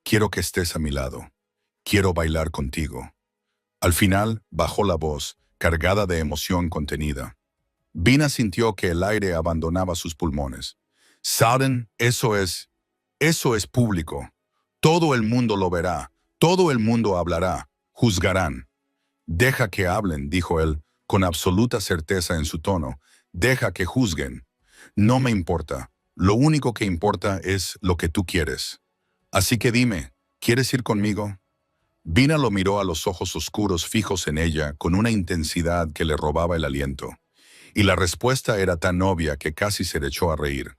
«Quiero que estés a mi lado. Quiero bailar contigo». Al final, bajó la voz, cargada de emoción contenida. Brina sintió que el aire abandonaba sus pulmones. «Sutton, eso es público. Todo el mundo lo verá, todo el mundo hablará, juzgarán». «Deja que hablen», dijo él, con absoluta certeza en su tono. «Deja que juzguen. No me importa. Lo único que importa es lo que tú quieres. Así que dime, ¿quieres ir conmigo?» Brina lo miró a los ojos oscuros fijos en ella con una intensidad que le robaba el aliento. Y la respuesta era tan obvia que casi se le echó a reír.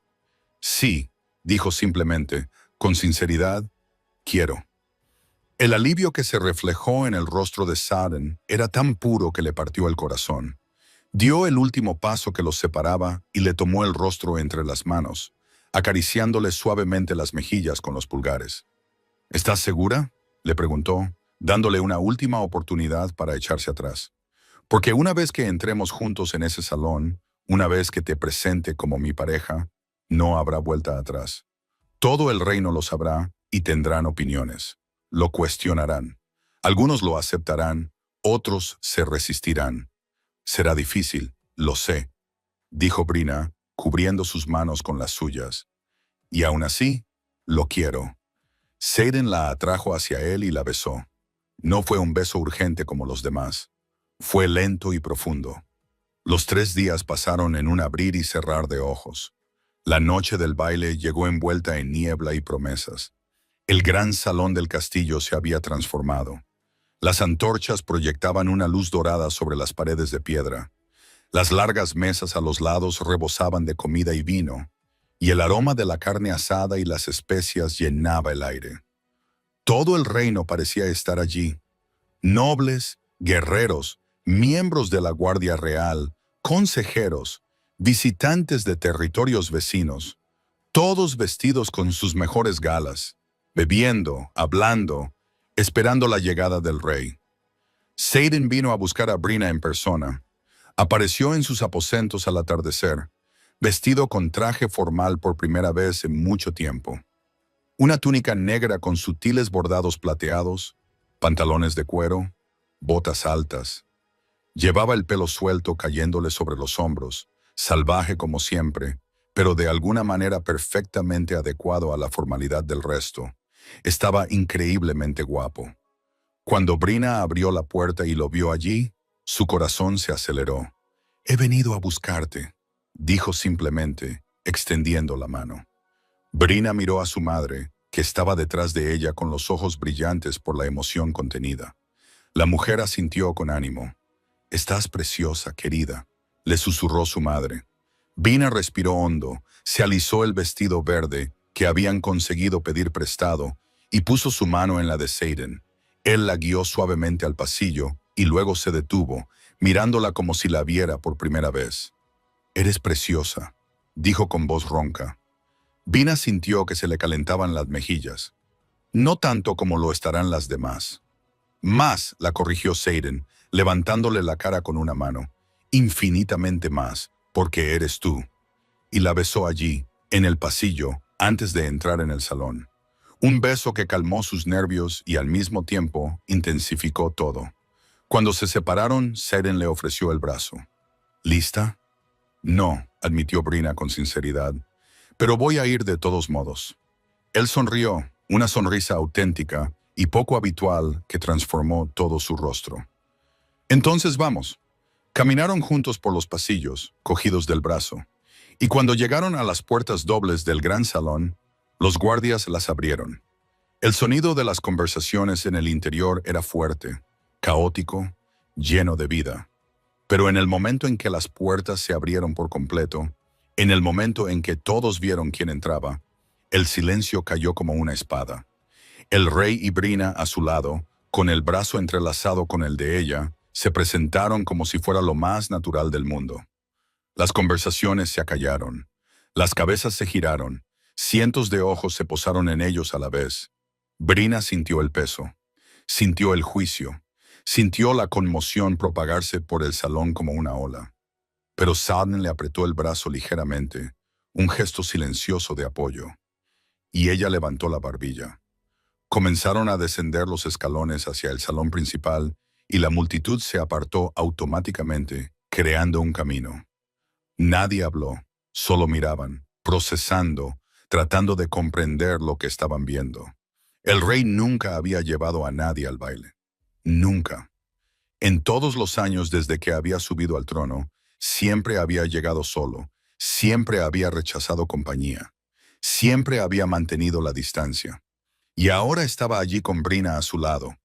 «Sí», dijo simplemente, con sinceridad, «quiero». El alivio que se reflejó en el rostro de Sutton era tan puro que le partió el corazón. Dio el último paso que los separaba y le tomó el rostro entre las manos, acariciándole suavemente las mejillas con los pulgares. «¿Estás segura?», le preguntó, dándole una última oportunidad para echarse atrás. «Porque una vez que entremos juntos en ese salón, una vez que te presente como mi pareja, no habrá vuelta atrás. Todo el reino lo sabrá y tendrán opiniones. Lo cuestionarán. Algunos lo aceptarán, otros se resistirán. Será difícil, lo sé, dijo Brina, cubriendo sus manos con las suyas. Y aún así, lo quiero. Xaden la atrajo hacia él y la besó. No fue un beso urgente como los demás. Fue lento y profundo. Los 3 días pasaron en un abrir y cerrar de ojos. La noche del baile llegó envuelta en niebla y promesas. El gran salón del castillo se había transformado. Las antorchas proyectaban una luz dorada sobre las paredes de piedra. Las largas mesas a los lados rebosaban de comida y vino, y el aroma de la carne asada y las especias llenaba el aire. Todo el reino parecía estar allí. Nobles, guerreros, miembros de la Guardia Real, consejeros, visitantes de territorios vecinos, todos vestidos con sus mejores galas, bebiendo, hablando, esperando la llegada del rey. Xaden vino a buscar a Brina en persona. Apareció en sus aposentos al atardecer, vestido con traje formal por primera vez en mucho tiempo. Una túnica negra con sutiles bordados plateados, pantalones de cuero, botas altas. Llevaba el pelo suelto cayéndole sobre los hombros, salvaje como siempre, pero de alguna manera perfectamente adecuado a la formalidad del resto. Estaba increíblemente guapo. Cuando Brina abrió la puerta y lo vio allí, su corazón se aceleró. «He venido a buscarte», dijo simplemente, extendiendo la mano. Brina miró a su madre, que estaba detrás de ella con los ojos brillantes por la emoción contenida. La mujer asintió con ánimo. «Estás preciosa, querida», le susurró su madre. Brina respiró hondo, se alisó el vestido verde que habían conseguido pedir prestado y puso su mano en la de Xaden. Él la guió suavemente al pasillo y luego se detuvo, mirándola como si la viera por primera vez. «Eres preciosa», dijo con voz ronca. Brina sintió que se le calentaban las mejillas. «No tanto como lo estarán las demás». «Más», la corrigió Xaden, levantándole la cara con una mano. «Infinitamente más, porque eres tú». Y la besó allí, en el pasillo, antes de entrar en el salón. Un beso que calmó sus nervios y al mismo tiempo intensificó todo. Cuando se separaron, Xaden le ofreció el brazo. «¿Lista?» «No», admitió Brina con sinceridad, «pero voy a ir de todos modos». Él sonrió, una sonrisa auténtica y poco habitual que transformó todo su rostro. «Entonces vamos». Caminaron juntos por los pasillos, cogidos del brazo, y cuando llegaron a las puertas dobles del gran salón, los guardias las abrieron. El sonido de las conversaciones en el interior era fuerte, caótico, lleno de vida. Pero en el momento en que las puertas se abrieron por completo, en el momento en que todos vieron quién entraba, el silencio cayó como una espada. El rey y Brina a su lado, con el brazo entrelazado con el de ella, se presentaron como si fuera lo más natural del mundo. Las conversaciones se acallaron, las cabezas se giraron, cientos de ojos se posaron en ellos a la vez. Brina sintió el peso, sintió el juicio, sintió la conmoción propagarse por el salón como una ola. Pero Xaden le apretó el brazo ligeramente, un gesto silencioso de apoyo. Y ella levantó la barbilla. Comenzaron a descender los escalones hacia el salón principal y la multitud se apartó automáticamente, creando un camino. Nadie habló, solo miraban, procesando, tratando de comprender lo que estaban viendo. El rey nunca había llevado a nadie al baile. Nunca. En todos los años desde que había subido al trono, siempre había llegado solo, siempre había rechazado compañía, siempre había mantenido la distancia. Y ahora estaba allí con Brina a su lado,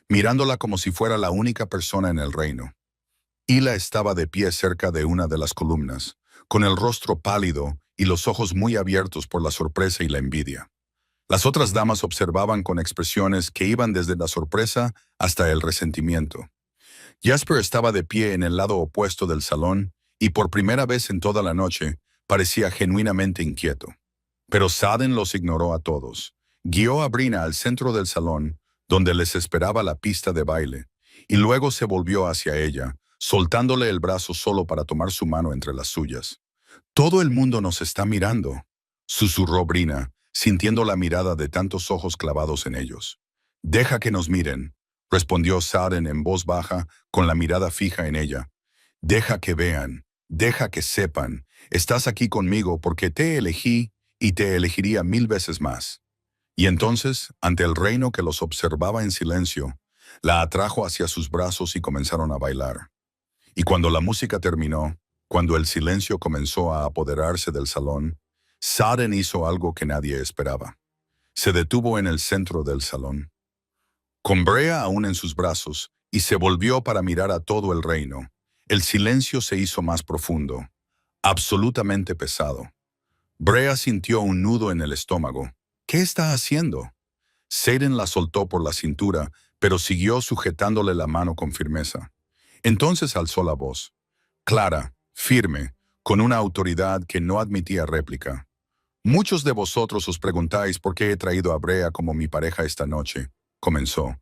mirándola como si fuera la única persona en el reino. Hila estaba de pie cerca de una de las columnas, con el rostro pálido y los ojos muy abiertos por la sorpresa y la envidia. Las otras damas observaban con expresiones que iban desde la sorpresa hasta el resentimiento. Jasper estaba de pie en el lado opuesto del salón y por primera vez en toda la noche parecía genuinamente inquieto. Pero Xaden los ignoró a todos. Guió a Brina al centro del salón, donde les esperaba la pista de baile, y luego se volvió hacia ella, soltándole el brazo solo para tomar su mano entre las suyas. «Todo el mundo nos está mirando», susurró Brina, sintiendo la mirada de tantos ojos clavados en ellos. «Deja que nos miren», respondió Xaden en voz baja, con la mirada fija en ella. «Deja que vean, Deja que sepan, estás aquí conmigo porque te elegí y te elegiría 1000 veces más. Y entonces, ante el reino que los observaba en silencio, la atrajo hacia sus brazos y comenzaron a bailar. Y cuando la música terminó, cuando el silencio comenzó a apoderarse del salón, Saren hizo algo que nadie esperaba. Se detuvo en el centro del salón, con Brea aún en sus brazos, y se volvió para mirar a todo el reino. El silencio se hizo más profundo, absolutamente pesado. Brea sintió un nudo en el estómago. ¿Qué está haciendo? Saren la soltó por la cintura, pero siguió sujetándole la mano con firmeza. Entonces alzó la voz, clara, firme, con una autoridad que no admitía réplica. Muchos de vosotros os preguntáis por qué he traído a Brea como mi pareja esta noche, comenzó.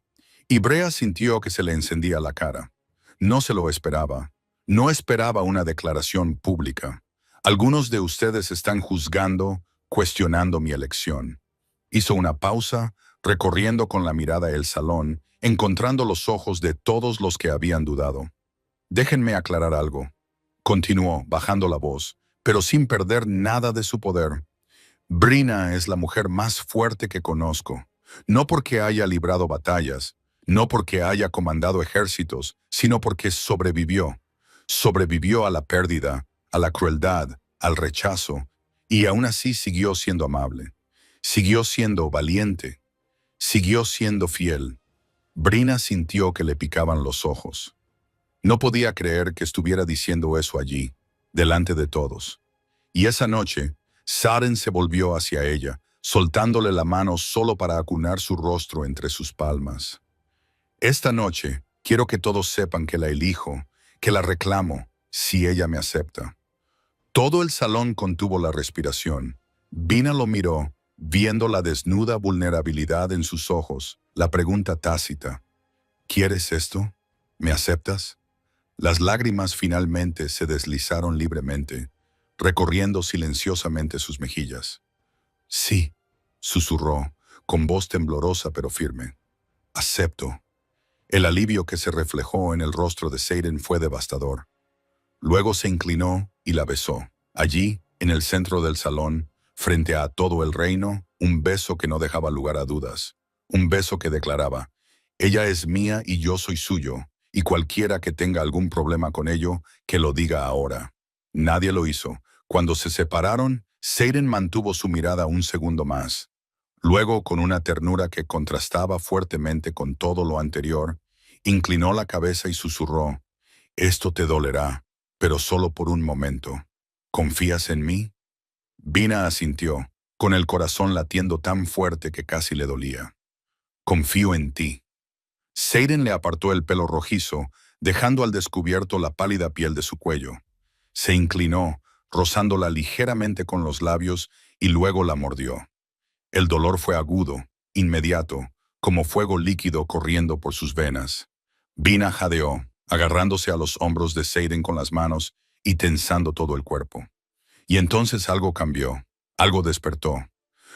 Y Brea sintió que se le encendía la cara. No se lo esperaba. No esperaba una declaración pública. Algunos de ustedes están juzgando, cuestionando mi elección. Hizo una pausa, recorriendo con la mirada el salón, encontrando los ojos de todos los que habían dudado. Déjenme aclarar algo. Continuó, bajando la voz, pero sin perder nada de su poder. Brina es la mujer más fuerte que conozco, no porque haya librado batallas, no porque haya comandado ejércitos, sino porque sobrevivió. Sobrevivió a la pérdida, a la crueldad, al rechazo, y aún así siguió siendo amable. Siguió siendo valiente. Siguió siendo fiel. Brina sintió que le picaban los ojos. No podía creer que estuviera diciendo eso allí, delante de todos. Y esa noche, Saren se volvió hacia ella, soltándole la mano solo para acunar su rostro entre sus palmas. Esta noche, quiero que todos sepan que la elijo, que la reclamo, si ella me acepta. Todo el salón contuvo la respiración. Vina lo miró, viendo la desnuda vulnerabilidad en sus ojos, la pregunta tácita. ¿Quieres esto? ¿Me aceptas? Las lágrimas finalmente se deslizaron libremente, recorriendo silenciosamente sus mejillas. Sí, susurró, con voz temblorosa pero firme. Acepto. El alivio que se reflejó en el rostro de Saren fue devastador. Luego se inclinó y la besó. Allí, en el centro del salón, frente a todo el reino, un beso que no dejaba lugar a dudas. Un beso que declaraba, ella es mía y yo soy suyo, y cualquiera que tenga algún problema con ello, que lo diga ahora. Nadie lo hizo. Cuando se separaron, Saren mantuvo su mirada un segundo más. Luego, con una ternura que contrastaba fuertemente con todo lo anterior, inclinó la cabeza y susurró, «Esto te dolerá, pero solo por un momento. ¿Confías en mí?» Vina asintió, con el corazón latiendo tan fuerte que casi le dolía. «Confío en ti». Saren le apartó el pelo rojizo, dejando al descubierto la pálida piel de su cuello. Se inclinó, rozándola ligeramente con los labios, y luego la mordió. El dolor fue agudo, inmediato, como fuego líquido corriendo por sus venas. Vina jadeó, agarrándose a los hombros de Saren con las manos y tensando todo el cuerpo. Y entonces algo cambió, algo despertó.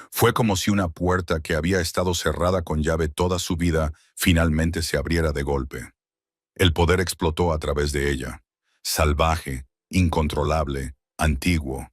Fue como si una puerta que había estado cerrada con llave toda su vida finalmente se abriera de golpe. El poder explotó a través de ella, salvaje, incontrolable, antiguo.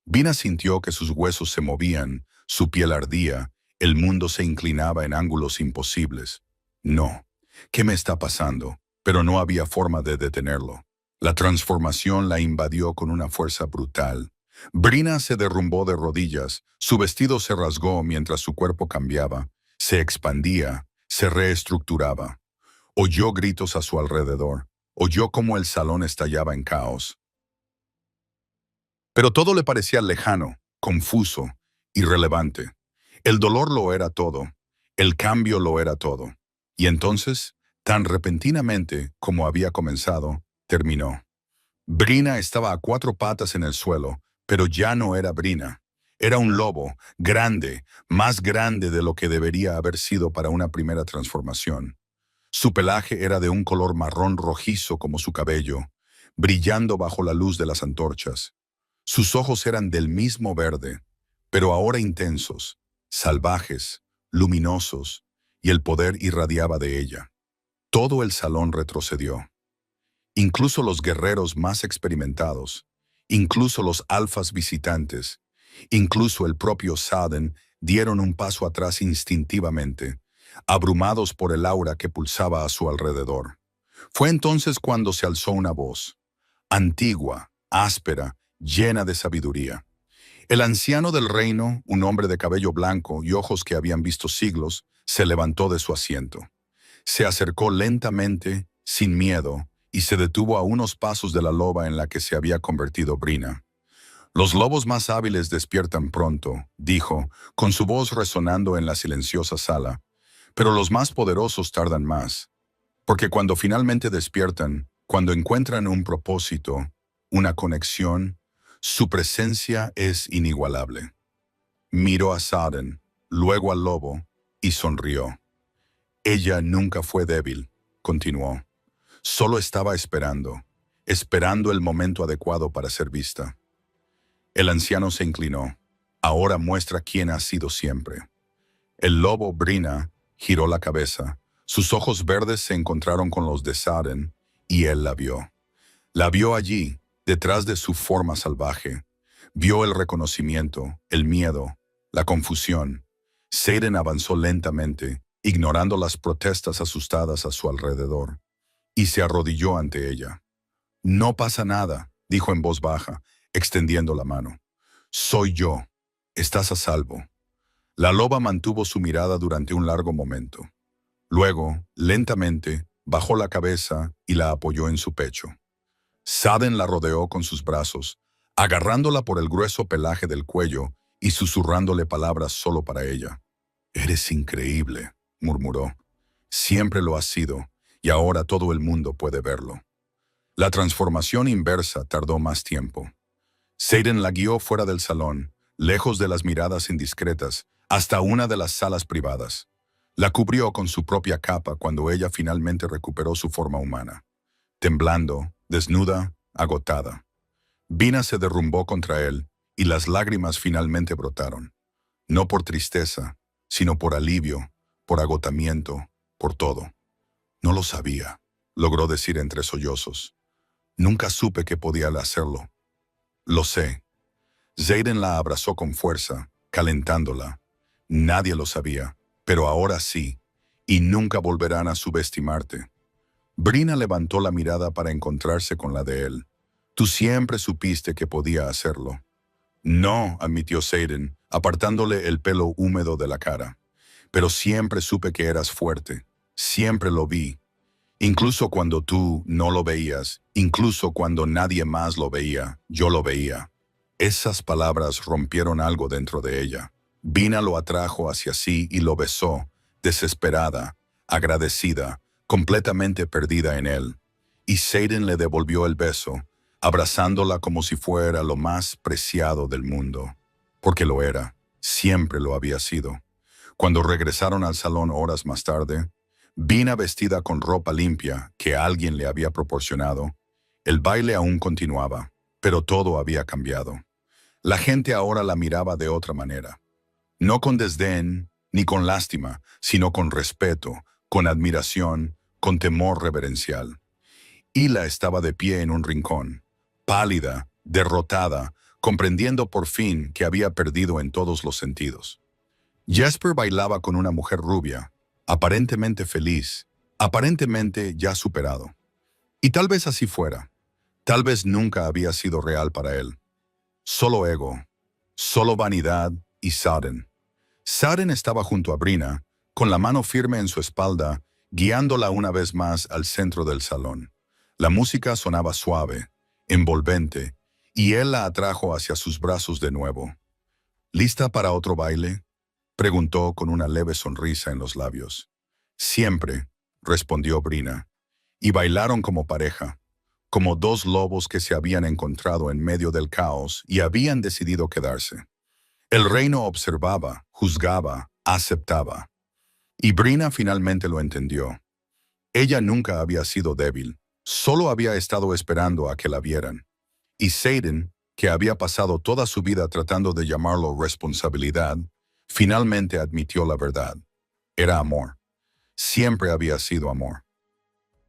Vina sintió que sus huesos se movían, su piel ardía, el mundo se inclinaba en ángulos imposibles. No, ¿qué me está pasando? Pero no había forma de detenerlo. La transformación la invadió con una fuerza brutal. Brina se derrumbó de rodillas, su vestido se rasgó mientras su cuerpo cambiaba, se expandía, se reestructuraba. Oyó gritos a su alrededor, oyó cómo el salón estallaba en caos. Pero todo le parecía lejano, confuso, irrelevante. El dolor lo era todo, el cambio lo era todo. Y entonces, tan repentinamente como había comenzado, terminó. Brina estaba a 4 patas en el suelo, pero ya no era Brina. Era un lobo, grande, más grande de lo que debería haber sido para una primera transformación. Su pelaje era de un color marrón rojizo como su cabello, brillando bajo la luz de las antorchas. Sus ojos eran del mismo verde, pero ahora intensos, salvajes, luminosos, y el poder irradiaba de ella. Todo el salón retrocedió. Incluso los guerreros más experimentados, incluso los alfas visitantes, incluso el propio Saaden dieron un paso atrás instintivamente, abrumados por el aura que pulsaba a su alrededor. Fue entonces cuando se alzó una voz, antigua, áspera, llena de sabiduría. El anciano del reino, un hombre de cabello blanco y ojos que habían visto siglos, se levantó de su asiento. Se acercó lentamente, sin miedo, y se detuvo a unos pasos de la loba en la que se había convertido Brina. Los lobos más hábiles despiertan pronto, dijo, con su voz resonando en la silenciosa sala, pero los más poderosos tardan más, porque cuando finalmente despiertan, cuando encuentran un propósito, una conexión, su presencia es inigualable. Miró a Saaden, luego al lobo, y sonrió. Ella nunca fue débil, continuó. Solo estaba esperando el momento adecuado para ser vista. El anciano se inclinó. Ahora muestra quién ha sido siempre. El lobo Brina giró la cabeza. Sus ojos verdes se encontraron con los de Saaden, y él la vio. La vio allí, detrás de su forma salvaje. Vio el reconocimiento, el miedo, la confusión. Saaden avanzó lentamente, ignorando las protestas asustadas a su alrededor, y se arrodilló ante ella. No pasa nada, dijo en voz baja, extendiendo la mano. Soy yo. Estás a salvo. La loba mantuvo su mirada durante un largo momento. Luego, lentamente, bajó la cabeza y la apoyó en su pecho. Saaden la rodeó con sus brazos, agarrándola por el grueso pelaje del cuello y susurrándole palabras solo para ella. «Eres increíble», murmuró. «Siempre lo has sido, y ahora todo el mundo puede verlo». La transformación inversa tardó más tiempo. Saaden la guió fuera del salón, lejos de las miradas indiscretas, hasta una de las salas privadas. La cubrió con su propia capa cuando ella finalmente recuperó su forma humana. Temblando, desnuda, agotada. Brina se derrumbó contra él, y las lágrimas finalmente brotaron. No por tristeza, sino por alivio, por agotamiento, por todo. «No lo sabía», logró decir entre sollozos. «Nunca supe que podía hacerlo». «Lo sé». Saaden la abrazó con fuerza, calentándola. «Nadie lo sabía, pero ahora sí, y nunca volverán a subestimarte». Brina levantó la mirada para encontrarse con la de él. «Tú siempre supiste que podía hacerlo». «No», admitió Saaden, apartándole el pelo húmedo de la cara. «Pero siempre supe que eras fuerte. Siempre lo vi. Incluso cuando tú no lo veías, incluso cuando nadie más lo veía, yo lo veía». Esas palabras rompieron algo dentro de ella. Brina lo atrajo hacia sí y lo besó, desesperada, agradecida, completamente perdida en él. Y Saaden le devolvió el beso, abrazándola como si fuera lo más preciado del mundo. Porque lo era, siempre lo había sido. Cuando regresaron al salón horas más tarde, Brina vestida con ropa limpia que alguien le había proporcionado, el baile aún continuaba, pero todo había cambiado. La gente ahora la miraba de otra manera. No con desdén, ni con lástima, sino con respeto, con admiración, con temor reverencial. Hila estaba de pie en un rincón, pálida, derrotada, comprendiendo por fin que había perdido en todos los sentidos. Jesper bailaba con una mujer rubia, aparentemente feliz, aparentemente ya superado. Y tal vez así fuera. Tal vez nunca había sido real para él. Solo ego, solo vanidad y Saaden. Saaden estaba junto a Brina, con la mano firme en su espalda, guiándola una vez más al centro del salón. La música sonaba suave, envolvente, y él la atrajo hacia sus brazos de nuevo. «¿Lista para otro baile?», preguntó con una leve sonrisa en los labios. «Siempre», respondió Brina, y bailaron como pareja, como dos lobos que se habían encontrado en medio del caos y habían decidido quedarse. El reino observaba, juzgaba, aceptaba. Y Brina finalmente lo entendió. Ella nunca había sido débil, solo había estado esperando a que la vieran. Y Saaden, que había pasado toda su vida tratando de llamarlo responsabilidad, finalmente admitió la verdad. Era amor. Siempre había sido amor.